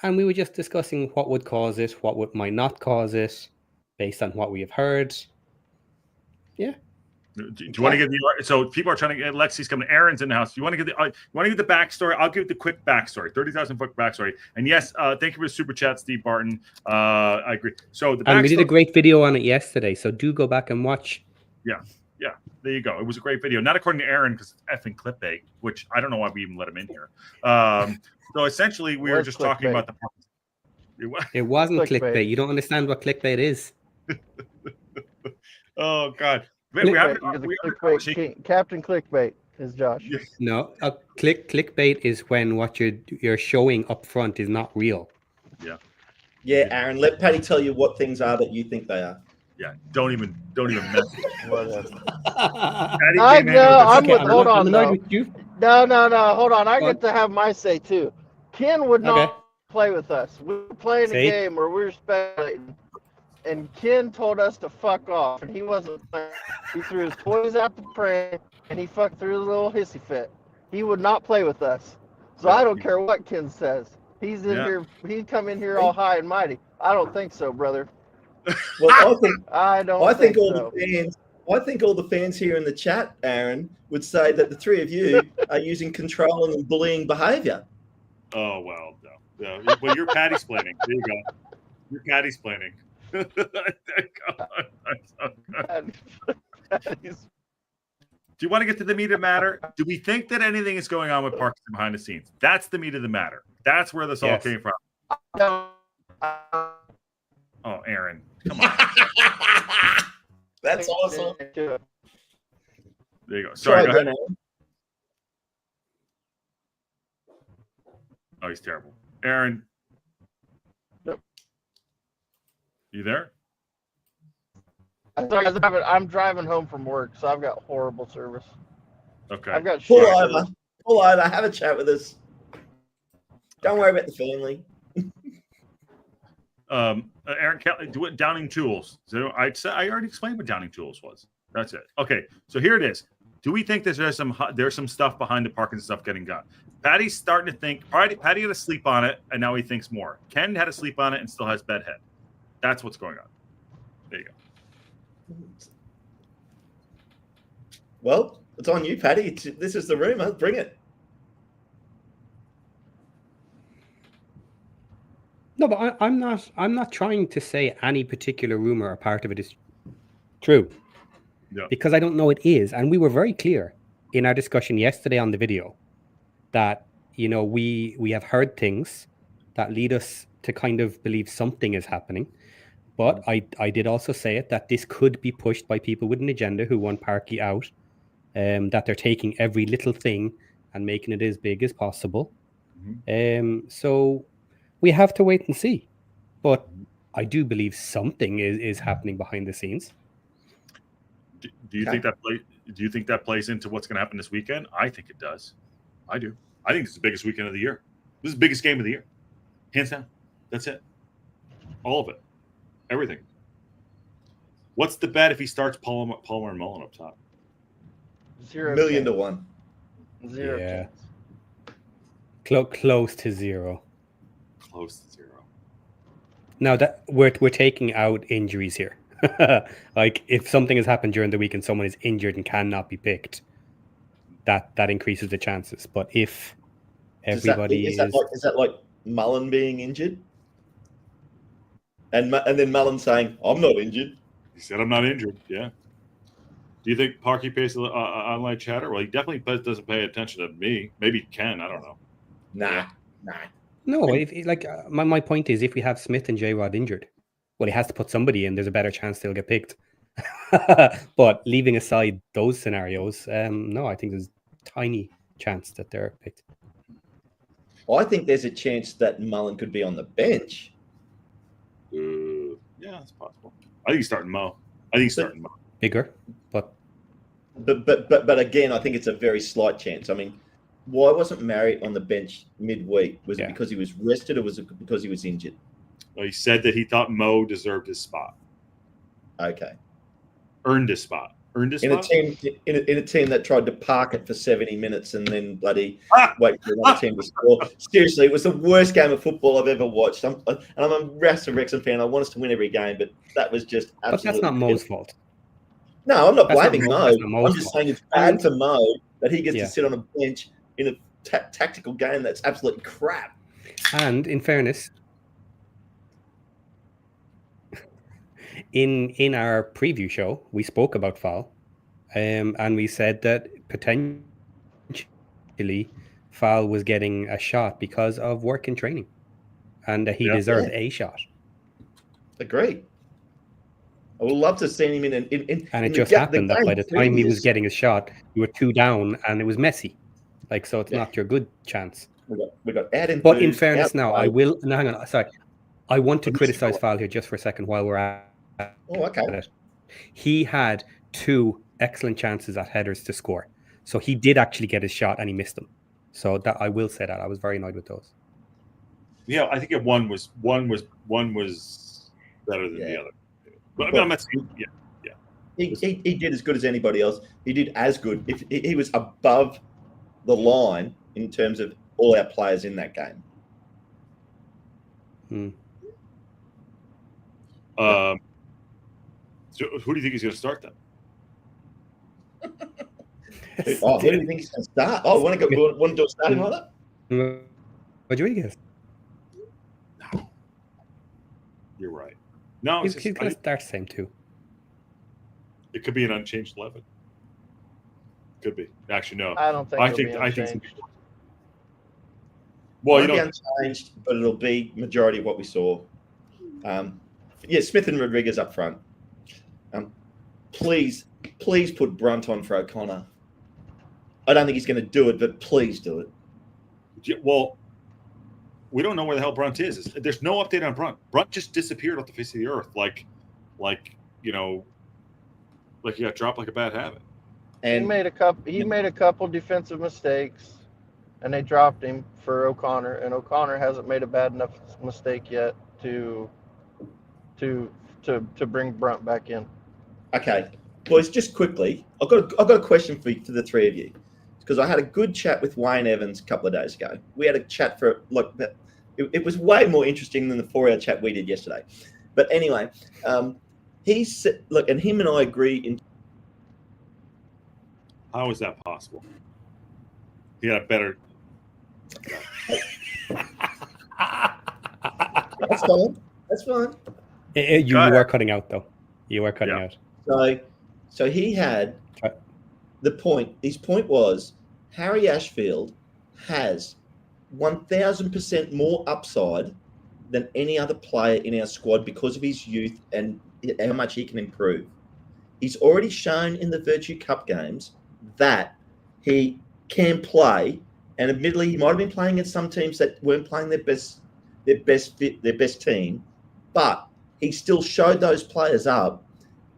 And we were just discussing what would cause it, might not cause it, based on what we have heard. Yeah. Do you want to get so people are trying to get Lexi's coming. Aaron's in the house. You want to get the backstory? I'll give the quick backstory, 30,000-foot backstory. And yes, thank you for the super chat, Steve Barton. I agree. So and we did a great video on it yesterday. So do go back and watch. Yeah. There you go. It was a great video. Not according to Aaron because it's effing clickbait, which I don't know why we even let him in here. So essentially, we were just talking about the. It wasn't clickbait. You don't understand what clickbait is. Oh God. We have Captain Clickbait is Josh. No, clickbait is when what you're showing up front is not real. Yeah. Yeah, Aaron, let Paddy tell you what things are that you think they are. Yeah. Don't even mess with it. Whatever. Paddy came in with this- Hold on, though. With you. No. Hold on. I get to have my say too. Ken would not play with us. We were playing a game where we were speculating, and Ken told us to fuck off, and he wasn't playing. He threw his toys out the pram, and he fucked through a little hissy fit. He would not play with us. So I don't care what Ken says. He's in here. He'd come in here all high and mighty. I don't think so, brother. Well, I think all the fans here in the chat, Aaron, would say that the three of you are using controlling and bullying behaviour. Oh well, no. Well, you're Paddy splaining. There you go. You're Paddy splaining. Do you want to get to the meat of the matter? Do we think that anything is going on with Parkinson behind the scenes? That's the meat of the matter. That's where this all came from. Oh, Aaron, come on. That's awesome. There you go. Sorry, go ahead. Oh, he's terrible. Aaron. Yep. You there? I'm driving home from work, so I've got horrible service. Okay. I've got pull over, have a chat with us. Don't worry about the family. Aaron, do it. Downing tools. So I already explained what Downing tools was. That's it. Okay, so here it is. Do we think there's some stuff behind the Parkinson stuff getting done? Paddy's starting to think. Paddy had to sleep on it, and now he thinks more. Ken had to sleep on it and still has bedhead. That's what's going on. There you go. Well, it's on you, Paddy. This is the rumor. Bring it. No, but I'm not trying to say any particular rumor or part of it is true. Yeah. Because I don't know it is. And we were very clear in our discussion yesterday on the video that, we have heard things that lead us to kind of believe something is happening. But I did also say it that this could be pushed by people with an agenda who want Parky out, that they're taking every little thing and making it as big as possible. Mm-hmm. So we have to wait and see. But I do believe something is happening behind the scenes. Do you think that plays into what's going to happen this weekend? I think it does. I do. I think it's the biggest weekend of the year. This is the biggest game of the year. Hands down. That's it. All of it. Everything. What's the bet if he starts Palmer and Mullen up top? 0 million to 1. 0 yeah. Close to 0. Close to 0. Now that we're taking out injuries here. Like if something has happened during the week and someone is injured and cannot be picked, that increases the chances. But if everybody is that like Mullen being injured? And then Mullen saying, "I'm not injured." He said, "I'm not injured." Yeah. Do you think Parky pays online chatter? Well, he definitely doesn't pay attention to me. Maybe Ken. I don't know. Nah. No, my point is, if we have Smith and J-Rod injured, well, he has to put somebody in. There's a better chance they'll get picked. But leaving aside those scenarios, no, I think there's a tiny chance that they're picked. I think there's a chance that Mullen could be on the bench. Yeah, it's possible. I think he's starting Mo. Bigger, but again, I think it's a very slight chance. I mean, why wasn't Marriott on the bench midweek? Was it because he was rested, or was it because he was injured? Well, he said that he thought Mo deserved his spot. Okay. Earned his spot. In a team that tried to park it for 70 minutes and then bloody wait for another team to score. Seriously, it was the worst game of football I've ever watched. I'm a Wrexham fan. I want us to win every game, but that was just absolutely. But that's not Mo's fault. No, I'm not blaming Mo. I'm just saying it's bad for Mo that he gets to sit on a bench in a tactical game that's absolutely crap. And in fairness, in our preview show, we spoke about Fall, and we said that potentially Fall was getting a shot because of work and training, and that he deserved a shot. Agreed. I would love to see him in and it in just the happened that game by the time he was previous. getting his shot, you were 2 down, and it was messy. Like, so it's not your good chance. We got out in But in food, fairness, now I outplayed. will. No, hang on. Sorry, I want to But criticize Val here just for a second while we're at okay. it. He had 2 excellent chances at headers to score, so he did actually get his shot and he missed them. So that I will say that I was very annoyed with those. Yeah, I think one was better than the other. But I mean, I'm not saying, He did as good as anybody else. He did as good. If he was above the line in terms of all our players in that game. So who do you think he's going to start then? Who do you think he's going to start? Oh, want to do a starting lineup? What do you guess? No, you're right. No, he's going to start the same too. It could be an unchanged 11. Could be. Actually, no. I don't think. I think. Well, you know, unchanged, but it'll be majority of what we saw. Smith and Rodriguez up front. Please put Brunt on for O'Connor. I don't think he's going to do it, but please do it. Yeah, well, we don't know where the hell Brunt is. There's no update on Brunt. Brunt just disappeared off the face of the earth, like he got dropped like a bad habit. And he made a couple defensive mistakes, and they dropped him for O'Connor. And O'Connor hasn't made a bad enough mistake yet to bring Brunt back in. Okay, boys, just quickly, I've got a question for the three of you, because I had a good chat with Wayne Evans a couple of days ago. We had a chat for it was way more interesting than the 4-hour chat we did yesterday. But anyway, he said, look, and him and I agree in. How is that possible? He got a better. That's fine. That's fine. You were cutting out though. You were cutting out. So he had the point. His point was Harry Ashfield has 1,000% more upside than any other player in our squad because of his youth and how much he can improve. He's already shown in the Virtue Cup games that he can play, and admittedly, he might have been playing against some teams that weren't playing their best team, but he still showed those players up.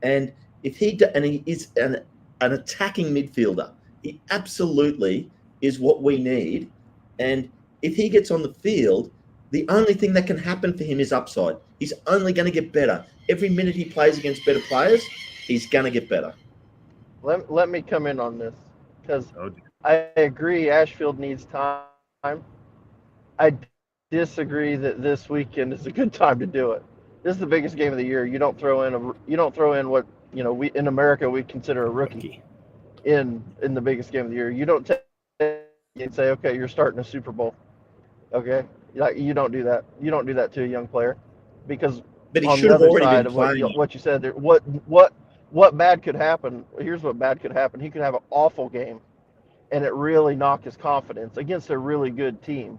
And he is an attacking midfielder. He absolutely is what we need. And if he gets on the field, the only thing that can happen for him is upside. He's only going to get better. Every minute he plays against better players, he's going to get better. Let me come in on this, because I agree Ashfield needs time. I disagree that this weekend is a good time to do it. This is the biggest game of the year. You don't throw in what we in America we consider a rookie in the biggest game of the year. You don't take and say, okay, you're starting a Super Bowl. Okay, you don't do that. You don't do that to a young player, because but he on should the have other already side been of playing. what you said there, what bad could happen? Here's what bad could happen. He could have an awful game, and it really knock his confidence against a really good team.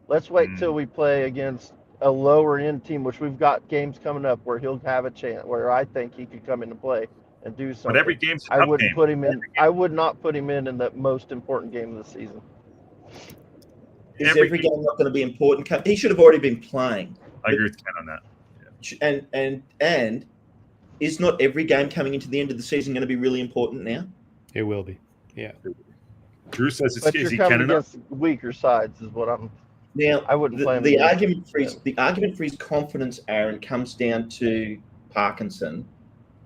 Let's wait till we play against a lower end team, which we've got games coming up where he'll have a chance, where I think he could come into play and do something. But every game's a I tough wouldn't game. put him in. I would not put him in the most important game of the season. Is every game not going to be important? He should have already been playing. I agree with Ken on that. Yeah. And is not every game coming into the end of the season going to be really important now? It will be. Yeah. Drew says But you're coming against weaker sides, is what I'm. Now, I wouldn't play him. The argument for his confidence, Aaron, comes down to Parkinson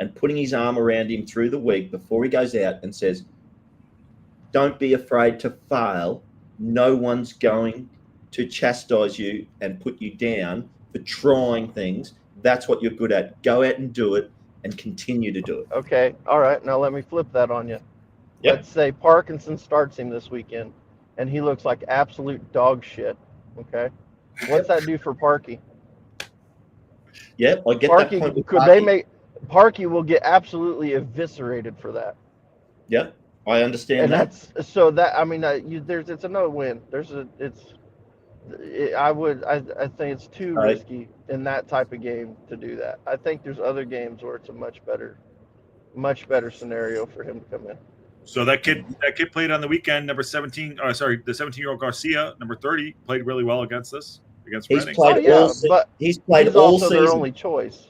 and putting his arm around him through the week before he goes out and says, "Don't be afraid to fail. No one's going to chastise you and put you down for trying things. That's what you're good at. Go out and do it and continue to do it." Okay. All right. Now let me flip that on you. Yep. Let's say Parkinson starts him this weekend, and he looks like absolute dog shit. Okay. What's that do for Parky? Yeah, I get Parky, that point. Could they make Parky will get absolutely eviscerated for that. Yeah, I understand And that. that's so that I mean, it's another win. I think it's too risky in that type of game to do that. I think there's other games where it's a much better scenario for him to come in. So that kid played on the weekend. Number 17. The 17-year-old Garcia, number 30, played really well against Reading. He's played all also season. Their only choice.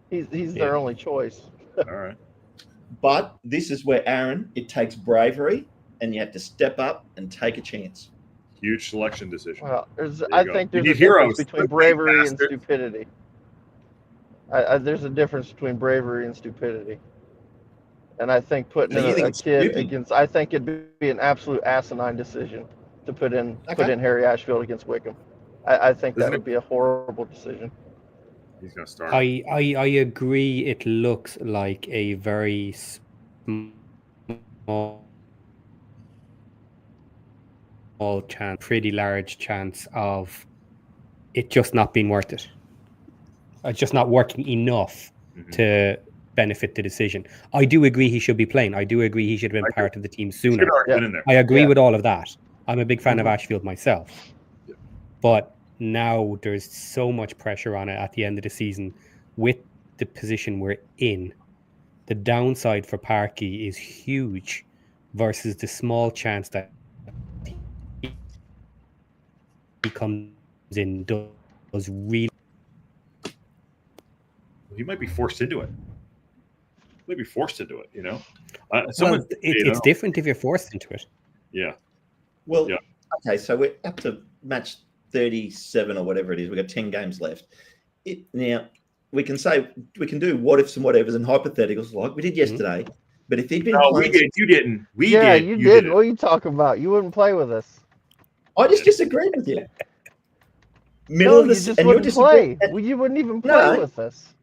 He's their only choice. All right. But this is where, Aaron, it takes bravery, and you have to step up and take a chance. Huge selection decision. Well, I think there's a difference heroes between bravery and stupidity. There's a difference between bravery and stupidity. And I think putting in a kid against, I think it'd be an absolute asinine decision to put in Harry Ashfield against Wycombe. I think that would be a horrible decision. He's going to start. I agree. It looks like a very small chance, pretty large chance of it just not being worth it. It's just not working enough to benefit the decision. I do agree he should be playing. I do agree he should have been part of the team sooner. I agree with all of that. I'm a big fan of Ashfield myself. Yeah. But now there's so much pressure on it at the end of the season with the position we're in. The downside for Parky is huge versus the small chance that he comes in does really. He might be forced into it. You know. It's different if you're forced into it. Yeah. Well, okay, so we're up to match 37 or whatever it is. We've got 10 games left. Now, we can do what ifs and whatevers and hypotheticals like we did yesterday. But if he'd been we did. You didn't. You did. What are you talking about? You wouldn't play with us. I just disagreed with you. You just wouldn't play. You wouldn't even play with us.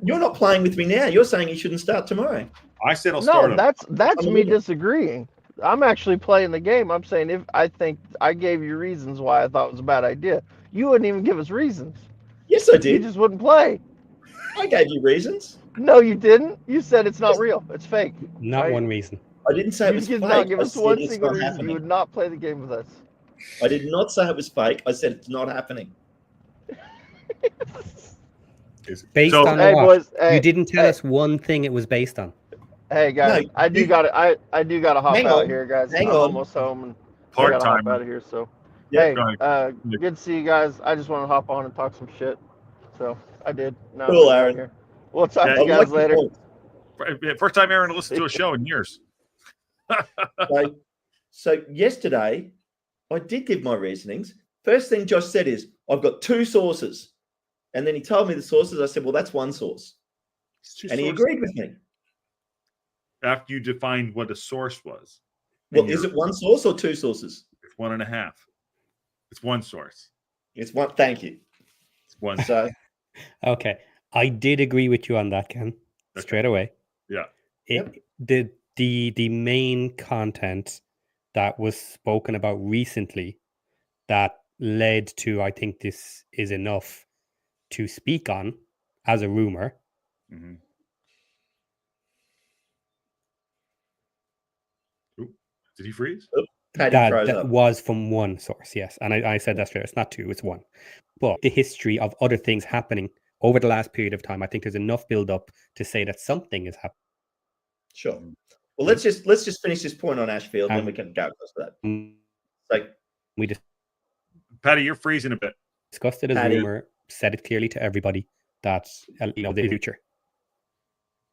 You're not playing with me now. You're saying you shouldn't start tomorrow. I said I'll start him. That's me disagreeing. I'm actually playing the game. I'm saying if I think I gave you reasons why I thought it was a bad idea. You wouldn't even give us reasons. Yes, I did. You just wouldn't play. I gave you reasons. No, you didn't. You said it's not real. It's fake. Not one reason. I didn't say it was fake. You did not give us one single reason. You would not play the game with us. I did not say it was fake. I said it's not happening. Based on what? You didn't tell us one thing it was based on. Hey guys, I do got to hop out here, guys. I'm almost home and I got to hop out of here. So good to see you guys. I just want to hop on and talk some shit. So I did. Cool, Aaron. We'll talk to you guys later. First time Aaron listened to a show in years. So yesterday, I did give my reasonings. First thing Josh said is, I've got two sources. And then he told me the sources. I said, well, that's one source. And he agreed with me. After you defined what a source was. Well, is it one source or two sources? It's 1.5. It's one source. It's one. Thank you. It's one. So, okay. I did agree with you on that, Ken. Straight away. Yeah. The main content that was spoken about recently that led to, I think this is enough to speak on as a rumor. Mm-hmm. Did he freeze? That was from one source, yes. And I said that's true. It's not two, it's one. But the history of other things happening over the last period of time, I think there's enough build up to say that something is happening. Sure. Well, let's just finish this point on Ashfield, and then we can go across that. Paddy, you're freezing a bit. Discussed it as a rumor, said it clearly to everybody that the future.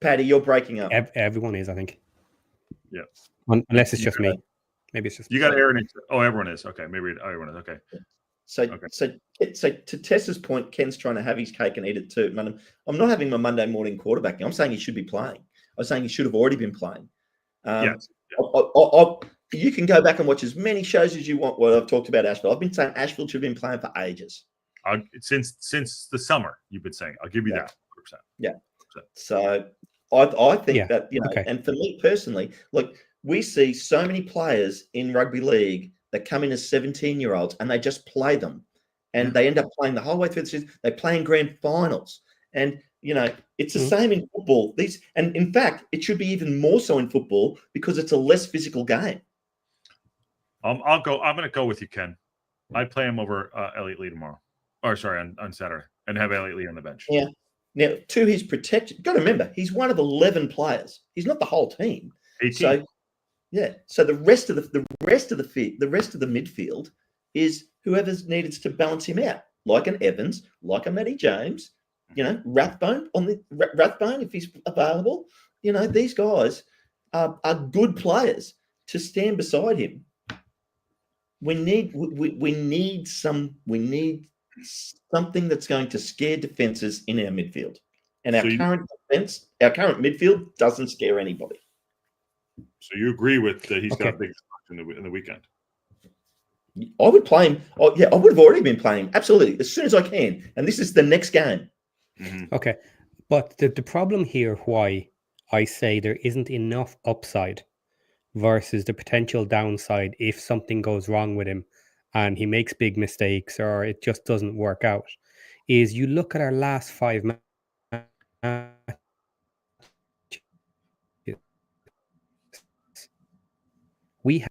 Paddy, you're breaking up. Everyone is, I think. Yeah. Unless it's just me. Maybe it's just you got Aaron. Oh, everyone is. Okay. Maybe everyone is. Okay. So to Tessa's point, Ken's trying to have his cake and eat it too. I'm not having my Monday morning quarterbacking. I'm saying he should be playing. I was saying he should have already been playing. Yes. You can go back and watch as many shows as you want. I've talked about Ashfield. I've been saying Ashfield should have been playing for ages. Since the summer, you've been saying. I'll give you that. 100%. Yeah. 100%. So I think that, and for me personally, look, we see so many players in rugby league that come in as 17-year-olds and they just play them. And they end up playing the whole way through the season. They play in grand finals. And, it's the same in football. And in fact, it should be even more so in football because it's a less physical game. I'm going to go with you, Ken. I'd play him over Elliot Lee tomorrow. Or sorry, on Saturday, and have Elliot Lee on the bench. Yeah. Now, to his protection, got to remember he's one of 11 players. He's not the whole team. 18. So, yeah. So the rest of the midfield is whoever's needed to balance him out, like an Evans, like a Matty James. Rathbone Rathbone if he's available. These guys are good players to stand beside him. We need something that's going to scare defenses in our midfield, and our current midfield doesn't scare anybody. So you agree with that he's got a big in the weekend? I would play him. Oh, yeah, I would have already been playing him absolutely as soon as I can, and this is the next game. Mm-hmm. Okay, but the problem here, why I say there isn't enough upside versus the potential downside if something goes wrong with him and he makes big mistakes or it just doesn't work out, is you look at our last 5 matches. We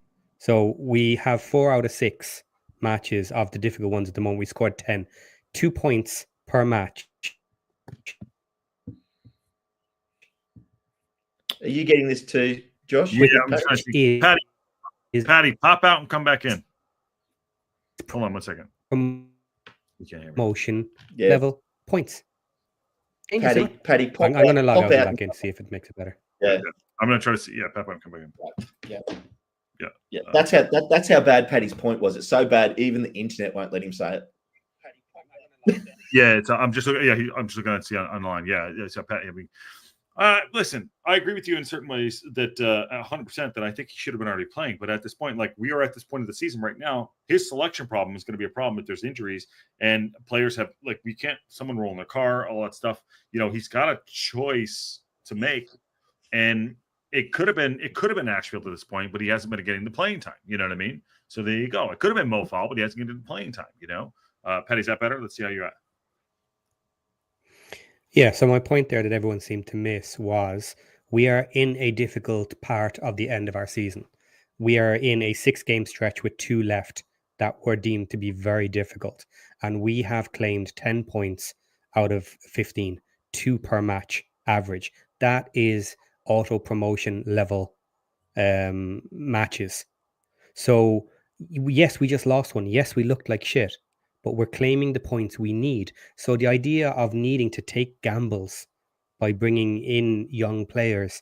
have 4 out of 6 matches of the difficult ones at the moment. We scored 10, 2 points per match. Are you getting this too, Josh? Yeah, I'm just trying to see. Patty, pop out and come back in. Hold on 1 second. You can't hear me. Motion level points. Patty, I'm going to log out and back in, see if it makes it better. Yeah. I'm going to try to see. Yeah, pop out and come back in. Yeah. That's how bad Patty's point was. It's so bad, even the internet won't let him say it. Yeah, I'm just looking to see online. Yeah, so Patty. Listen, I agree with you in certain ways that 100% that I think he should have been already playing. But at this point, we are at this point of the season right now, his selection problem is going to be a problem if there's injuries and players have we can't someone roll in their car, all that stuff. He's got a choice to make, and it could have been Ashfield at this point, but he hasn't been getting the playing time. You know what I mean? So there you go. It could have been Mo Fall, but he hasn't getting the playing time. Patty, is that better? Let's see how you're at. Yeah, so my point there that everyone seemed to miss was we are in a difficult part of the end of our season. We are in a 6-game stretch with 2 left that were deemed to be very difficult. And we have claimed 10 points out of 15, 2 per match average. That is auto-promotion level matches. So, yes, we just lost one. Yes, we looked like shit. But we're claiming the points we need. So the idea of needing to take gambles by bringing in young players,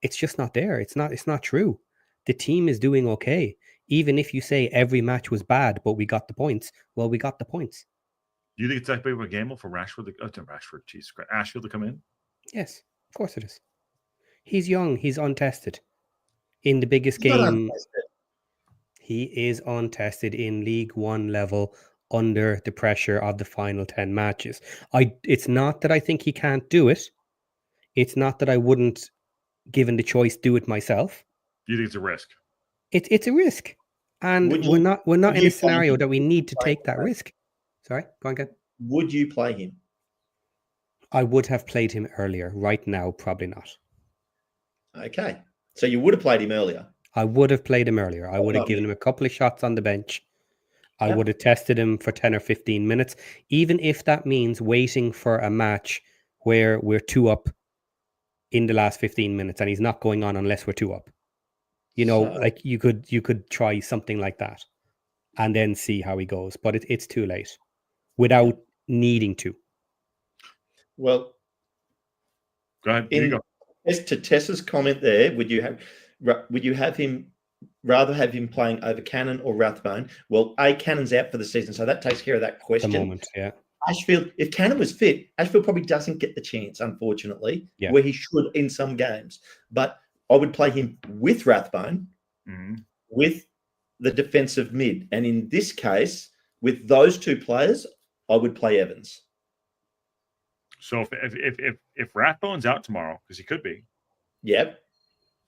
it's just not there. It's not true. The team is doing okay. Even if you say every match was bad, but we got the points, well, we got the points. Do you think it's that big of a gamble for Ashfield to come in? Yes, of course it is. He's young. He's untested. In the biggest game, he is untested in League One level under the pressure of the final 10 matches. It's not that I think he can't do it. It's not that I wouldn't, given the choice, do it myself. Do you think it's a risk? It's a risk. And we're not in a scenario that we need to take that risk. Sorry, go on, Ken. Would you play him? I would have played him earlier. Right now, probably not. Okay. So you would have played him earlier? I would have played him earlier. I would have given him a couple of shots on the bench. I would have tested him for 10 or 15 minutes, even if that means waiting for a match where we're 2 up in the last 15 minutes and he's not going on unless we're 2 up. You could try something like that and then see how he goes. But it's too late without needing to. Well, go ahead. Here you go. As to Tessa's comment there, would you rather have him playing over Cannon or Rathbone? Well, Cannon's out for the season, so that takes care of that question. The moment, yeah. Ashfield, if Cannon was fit, Ashfield probably doesn't get the chance, unfortunately, where he should in some games. But I would play him with Rathbone, with the defensive mid. And in this case, with those 2 players, I would play Evans. So if Rathbone's out tomorrow, because he could be, you're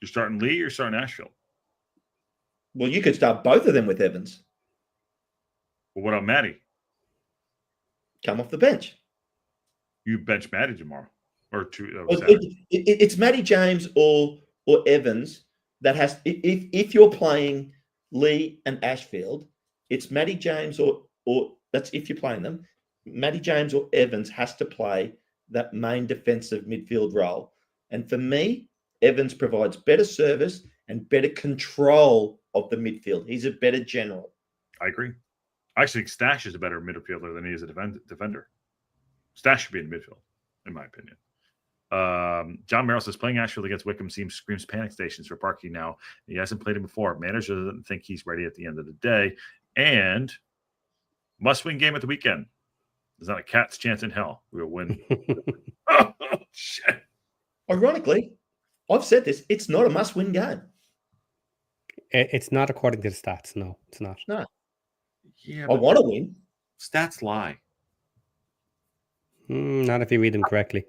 starting Lee, you're starting Ashfield. Well, you could start both of them with Evans. Well, what about Matty? Come off the bench. You bench Matty tomorrow or 2. It's Matty James or Evans that has. If you're playing Lee and Ashfield, it's Matty James or that's if you're playing them. Matty James or Evans has to play that main defensive midfield role. And for me, Evans provides better service and better control of the midfield. He's a better general. I agree. I actually think Stash is a better midfielder than he is a defender. Stash should be in midfield, in my opinion. John Merrill says playing Ashfield against Wycombe screams panic stations for Parky now. He hasn't played him before. Manager doesn't think he's ready at the end of the day. And must-win game at the weekend. There's not a cat's chance in hell we'll win. Oh, shit. Ironically, I've said this, it's not a must-win game. It's not according to the stats. No, it's not. No. Yeah, I want to win. Stats lie. Not if you read them correctly.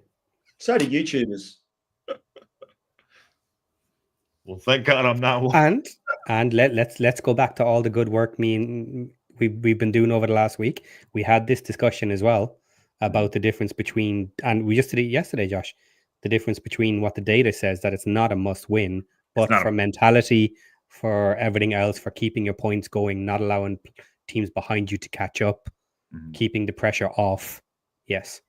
So do YouTubers. Well, thank God I'm not one. And let's go back to all the good work we've been doing over the last week. We had this discussion as well about the difference between, and we just did it yesterday, Josh, the difference between what the data says that it's not a must win, but for mentality, for everything else, for keeping your points going, not allowing teams behind you to catch up, keeping the pressure off. Yes.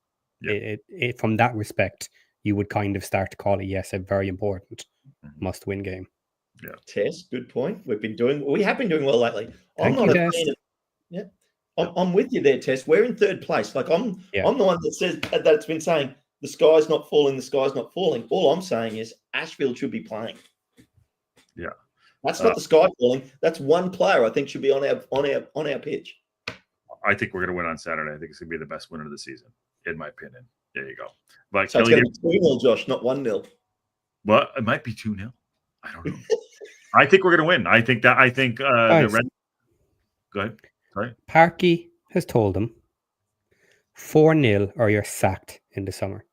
Yep. It from that respect, you would kind of start to call it, yes, a very important must-win game. Yeah, Tess, good point. We have been doing well lately. I'm with you there, Tess. We're in third place. Like I'm the one that says that's been saying the sky's not falling. The sky's not falling. All I'm saying is Ashfield should be playing. Yeah, that's not the sky falling. That's one player I think should be on our pitch. I think we're going to win on Saturday. I think it's going to be the best winner of the season, in my opinion. There you go. But so it's going to be 2-0, Josh, not 1-0. Well, it might be 2-0. I don't know. I think we're going to win. I think the Red. Go ahead. Sorry. Parky has told him 4-0 or you're sacked in the summer.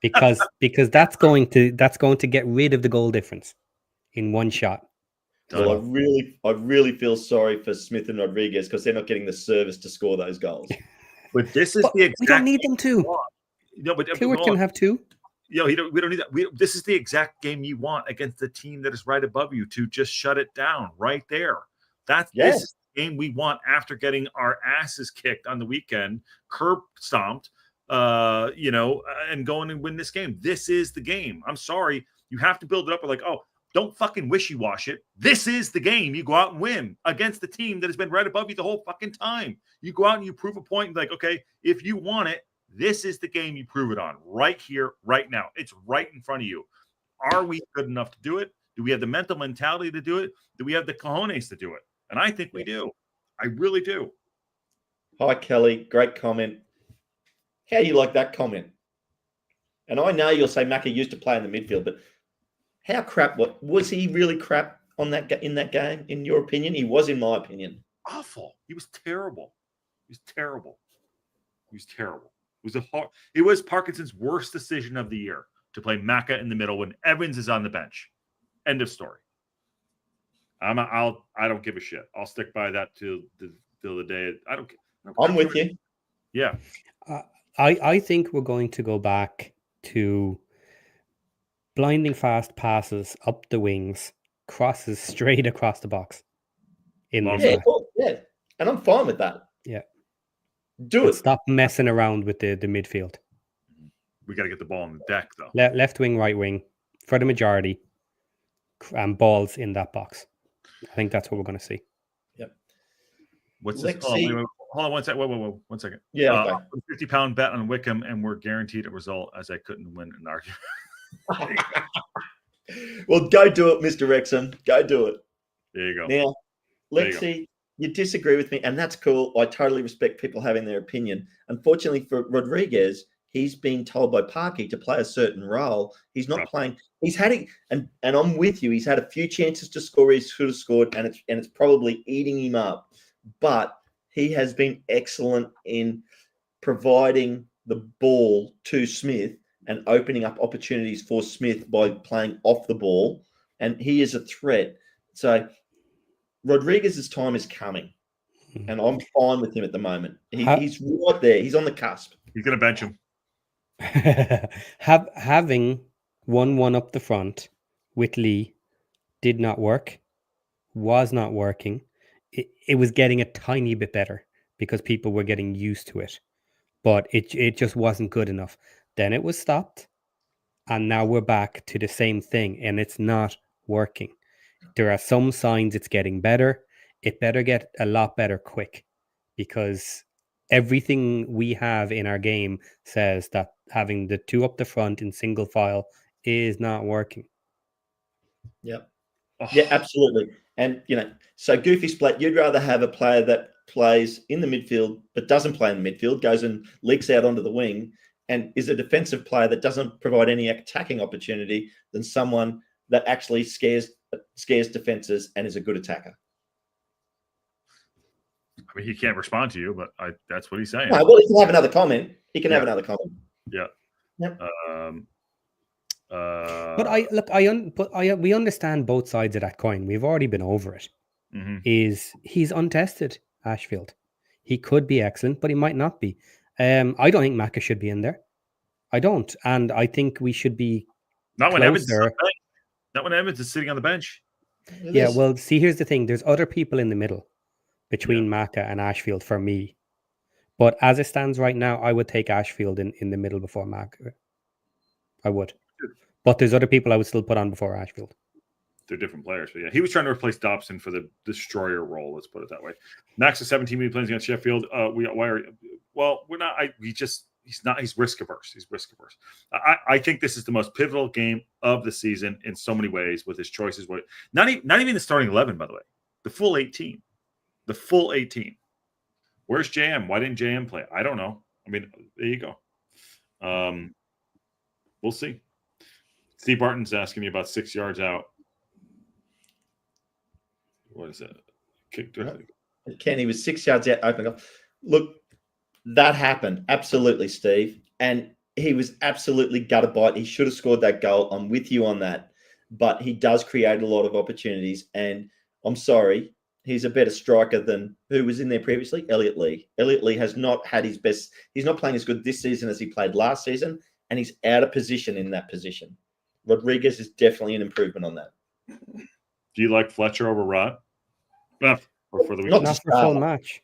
because that's going to get rid of the goal difference in one shot. Well, I really feel sorry for Smith and Rodriguez because they're not getting the service to score those goals. But this is the exact. We don't need them to. No, but Cleworth can have two. We don't need that. This is the exact game you want against the team that is right above you to just shut it down right there. This is the game we want after getting our asses kicked on the weekend, curb stomped, and going and win this game. This is the game. I'm sorry. You have to build it up. Like, oh, don't fucking wishy-wash it. This is the game. You go out and win against the team that has been right above you the whole fucking time. You go out and you prove a point. Like, okay, if you want it, this is the game you prove it on right here, right now. It's right in front of you. Are we good enough to do it? Do we have the mental mentality to do it? Do we have the cojones to do it? And I think we do. I really do. Hi, Kelly. Great comment. How do you like that comment? And I know you'll say Macca used to play in the midfield, but how crap? What was he really crap in that game? In your opinion, he was. In my opinion, awful. He was terrible. It was Parkinson's worst decision of the year to play Macca in the middle when Evans is on the bench. End of story. I don't give a shit. I'll stick by that till the day. I don't care. I'm with you. Yeah. I think we're going to go back to blinding fast passes up the wings, crosses straight across the box. And I'm fine with that. Yeah. Do it. Stop messing around with the midfield. We got to get the ball on the deck, though. Left wing, right wing, for the majority, and balls in that box. I think that's what we're going to see. Yep. What's this? Hold on one second. Whoa, 1 second. Yeah. Okay. £50 bet on Wycombe, and we're guaranteed a result, as I couldn't win an argument. Well, go do it, Mr. Wrexham. Go do it. There you go. Now, Lexi, you disagree with me, and that's cool. I totally respect people having their opinion. Unfortunately for Rodriguez, he's been told by Parky to play a certain role. He's not playing. He's had it, and I'm with you. He's had a few chances to score. He should have scored, and it's probably eating him up. But he has been excellent in providing the ball to Smith and opening up opportunities for Smith by playing off the ball. And he is a threat. So Rodriguez's time is coming, and I'm fine with him at the moment. He's right there. He's on the cusp. He's going to bench him. Having 1-1 up the front with Lee did not work, was not working. it was getting a tiny bit better because people were getting used to it, but it just wasn't good enough. Then it was stopped, and now we're back to the same thing, and it's not working. There are some signs it's getting better. It better get a lot better quick, because everything we have in our game says that having the two up the front in single file is not working. Yep. Yeah, absolutely. And, so Goofy Splat, you'd rather have a player that plays in the midfield but doesn't play in the midfield, goes and leaks out onto the wing, and is a defensive player that doesn't provide any attacking opportunity than someone that actually scares defenses and is a good attacker. I mean, he can't respond to you, but that's what he's saying. No, well, he can have another comment. He can have another comment. Yeah. Yep. But we understand both sides of that coin. We've already been over it. Mm-hmm. He's untested, Ashfield. He could be excellent, but he might not be. I don't think Macca should be in there. I don't, and I think we should be not when Evans. closer. Not when Evans is sitting on the bench. Yeah, well, see, here's the thing. There's other people in the middle between Macca and Ashfield for me. But as it stands right now, I would take Ashfield in the middle before Macca. I would. But there's other people I would still put on before Ashfield. They're different players. But yeah, he was trying to replace Dobson for the destroyer role. Let's put it that way. Max is 17 minutes playing against Sheffield. We're not. He's not. He's risk averse. I think this is the most pivotal game of the season in so many ways with his choices. Not even the starting 11, by the way. The full 18. The full 18. Where's JM? Why didn't JM play? I don't know. I mean, there you go. We'll see. Steve Barton's asking me about 6 yards out. What is that? Kenny was 6 yards out, open up. Look, that happened. Absolutely, Steve. And he was absolutely gutted by it. He should have scored that goal. I'm with you on that. But he does create a lot of opportunities. And I'm sorry, he's a better striker than who was in there previously, Elliot Lee. Elliot Lee has not had his best. He's not playing as good this season as he played last season. And he's out of position in that position. Rodriguez is definitely an improvement on that. Do you like Fletcher over Rod? Or for the Not for full match.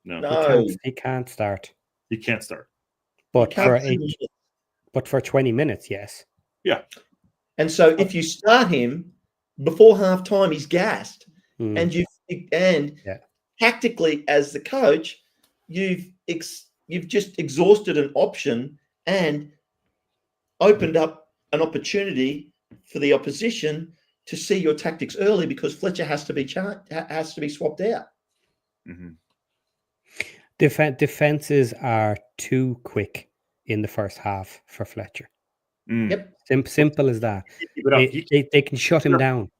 No. He can't start. He can't start. But for 20 minutes, yes. Yeah. And so if you start him before half time, he's gassed. And tactically as the coach, you've just exhausted an option and opened up an opportunity for the opposition to see your tactics early, because Fletcher has to be swapped out. Mm-hmm. Defenses are too quick in the first half for Fletcher. Yep. Simple as that. They can shut him down.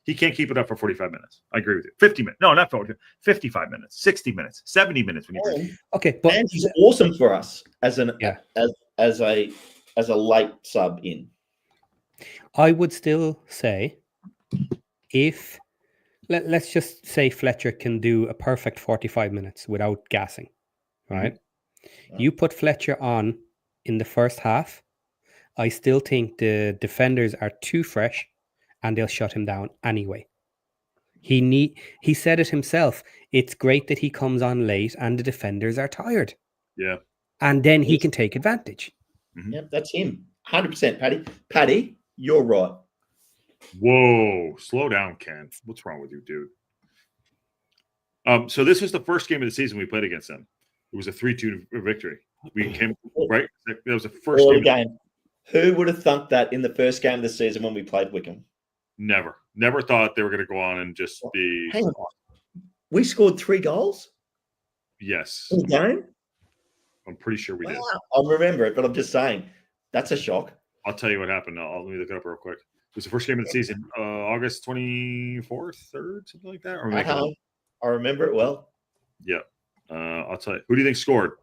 He can't keep it up for 45 minutes. I agree with you. 50 minutes. No, not 40. 55 minutes, 60 minutes, 70 minutes. Okay, but and he's awesome for us as a late sub in. I would still say, if let's just say Fletcher can do a perfect 45 minutes without gassing, right? Mm-hmm. You put Fletcher on in the first half, I still think the defenders are too fresh and they'll shut him down anyway. He said it himself. It's great that he comes on late and the defenders are tired. Yeah. And then he can take advantage. Mm-hmm. Yep, that's him. 100%, Paddy. Paddy, you're right. Whoa, slow down, Ken. What's wrong with you, dude? So this was the first game of the season we played against them. It was a 3-2 victory. We came right. That was the first game. Who would have thunk that in the first game of the season when we played Wycombe? Never thought they were going to go on and just be. Hang on, we scored 3 goals. Yes, in the game. I'm pretty sure we did. I'll remember it, but I'm just saying that's a shock. I'll tell you what happened. Let me look it up real quick. It was the first game of the season, August 24th, 3rd, something like that. I remember it well. Yeah, I'll tell you. Who do you think scored?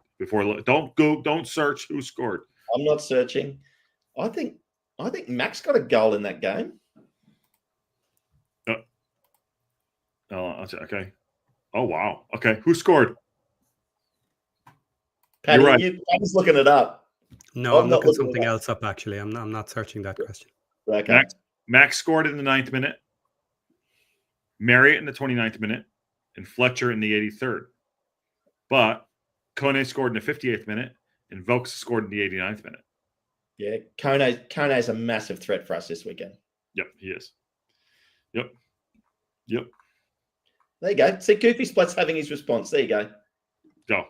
Don't search who scored. I'm not searching. I think Max got a goal in that game. Okay. Oh wow. Okay, who scored? Paddy, right. I was looking it up. No, I'm looking something else up. Actually, I'm not searching that question. Okay. Max scored in the 9th minute. Marriott in the 29th minute. and Fletcher in the 83rd. But Kone scored in the 58th minute, and Vokes scored in the 89th minute. Yeah, Kone is a massive threat for us this weekend. Yep, he is. Yep. There you go. See, Goofy Splat's having his response. There you go. Go.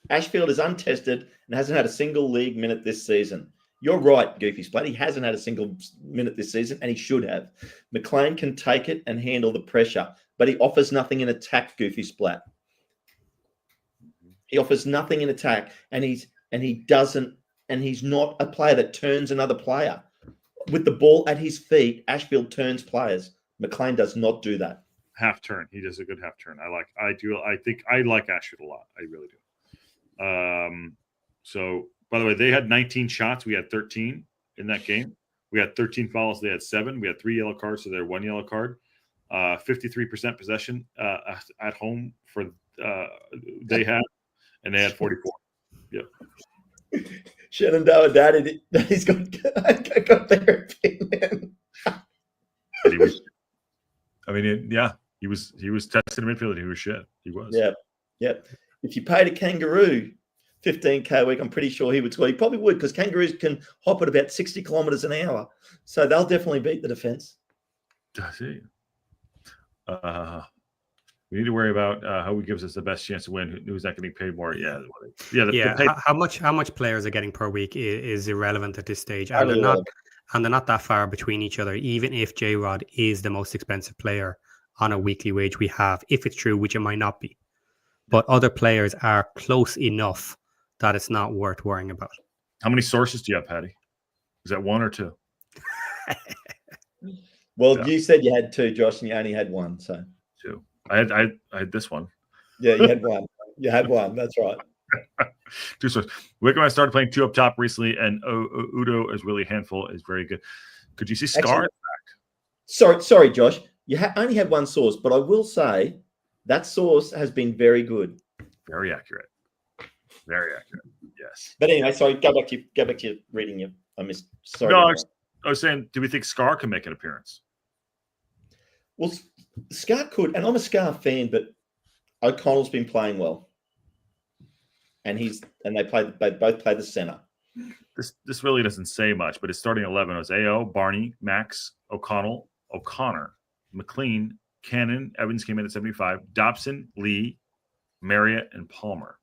Ashfield is untested and hasn't had a single league minute this season. You're right, Goofy Splat. He hasn't had a single minute this season, and he should have. McLean can take it and handle the pressure, but he offers nothing in attack, Goofy Splat. He offers nothing in attack, and he's not a player that turns another player. With the ball at his feet, Ashfield turns players. McLean does not do that. Half turn. He does a good half turn. I think I like Ashfield a lot. I really do. So by the way, they had 19 shots. We had 13 in that game. We had 13 fouls. They had 7. We had 3 yellow cards, so they're 1 yellow card. 53% possession at home for they had, and they had 44. Yep. Shenandoah Daddy, he's got therapy, man. He was tested in midfield. He was shit. He was. Yep. If you paid a kangaroo 15K a week, I'm pretty sure he would score. He probably would, because kangaroos can hop at about 60 kilometers an hour. So they'll definitely beat the defense. I see. We need to worry about who gives us the best chance to win. Who's not getting paid more? Yeah. How much players are getting per week is irrelevant at this stage, and they're not that far between each other. Even if J-Rod is the most expensive player on a weekly wage we have, if it's true, which it might not be, but other players are close enough that it's not worth worrying about. How many sources do you have, Patty? Is that 1 or 2? Well, you said you had 2, Josh, and you only had 1. So 2. I had this one. Yeah, you had 1. You had 1. That's right. 2 sources. Wycombe has started playing 2 up top recently, and Udo is really a handful. Is very good. Could you see Scar? Sorry, Josh. You only had 1 source, but I will say that source has been very good. Very accurate. Very accurate. Yes. But anyway, sorry. Go back to reading you. I missed. Sorry. No, I was saying, do we think Scar can make an appearance? Well, Scar could, and I'm a Scar fan, but O'Connell's been playing well, and they both play the center. This really doesn't say much, but his starting 11 was AO, Barney, Max, O'Connell, O'Connor, McLean, Cannon, Evans came in at 75, Dobson, Lee, Marriott, and Palmer.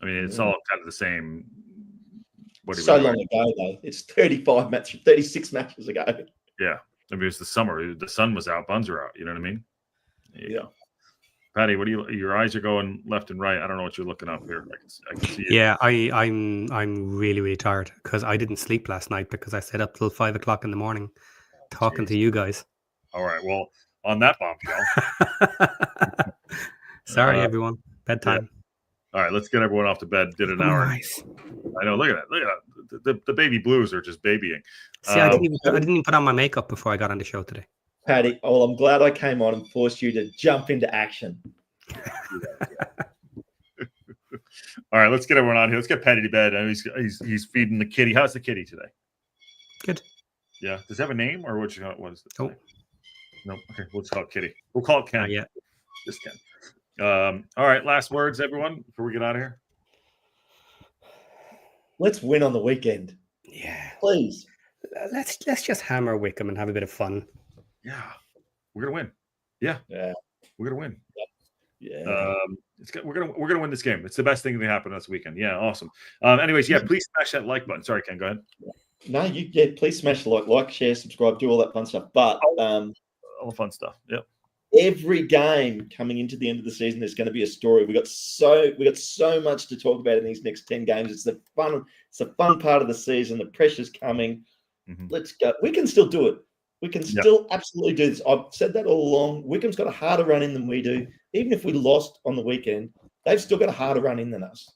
I mean, it's all kind of the same. So long ago, though. It's 36 matches ago. Yeah. I mean, it's the summer. The sun was out, buns are out. You know what I mean? Yeah. Patty, your eyes are going left and right. I don't know what you're looking up here. I can see it. Yeah, I'm really, really tired because I didn't sleep last night because I stayed up till 5 o'clock in the morning talking to you guys. All right. Well, on that bombshell. Sorry, everyone. Bedtime. Yeah. All right, let's get everyone off to bed. Did an hour. Nice. I know. Look at that. The baby blues are just babying. See, I didn't even put on my makeup before I got on the show today. Patty, well, I'm glad I came on and forced you to jump into action. All right, let's get everyone on here. Let's get Patty to bed. I mean, he's feeding the kitty. How's the kitty today? Good. Yeah. Does it have a name or what is it? Oh. No. Okay, we'll just call it Kitty. We'll call it Ken. Yeah. Just Ken. All right, last words, everyone, before we get out of here. Let's win on the weekend. Yeah. Please. Let's just hammer Wycombe and have a bit of fun. Yeah. We're gonna win. Yeah. We're gonna win. Yeah. We're gonna win this game. It's the best thing that happened this weekend. Yeah, awesome. Anyways, please smash that like button. Sorry, Ken, go ahead. No, please smash the like, share, subscribe, do all that fun stuff. But all the fun stuff. Yep. Every game coming into the end of the season, there's going to be a story. We got so much to talk about in these next 10 games. It's the fun part of the season. The pressure's coming. Mm-hmm. Let's go. We can still do it. We can still absolutely do this. I've said that all along. Wycombe's got a harder run in than we do. Even if we lost on the weekend, they've still got a harder run in than us.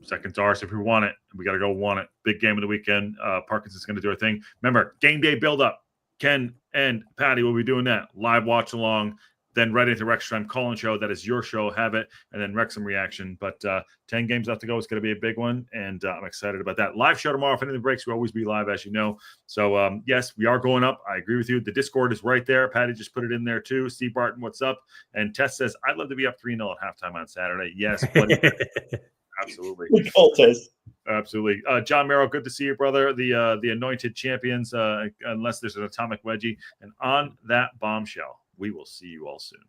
Seconds ours if we want it. We got to go want it. Big game of the weekend. Parkinson's going to do our thing. Remember, game day build up. Ken and Patty will be doing that. Live watch along. then right into Wrexham call-in show. That is your show. Have it. And then Wrexham reaction. But 10 games left to go. It's going to be a big one. And I'm excited about that. Live show tomorrow. If anything breaks, we'll always be live, as you know. So, yes, we are going up. I agree with you. The Discord is right there. Patty just put it in there, too. Steve Barton, what's up? And Tess says, I'd love to be up 3-0 at halftime on Saturday. Yes, buddy. Absolutely. Good call, Tess. Absolutely. John Merrill, good to see you, brother. The anointed champions, unless there's an atomic wedgie. And on that bombshell, we will see you all soon.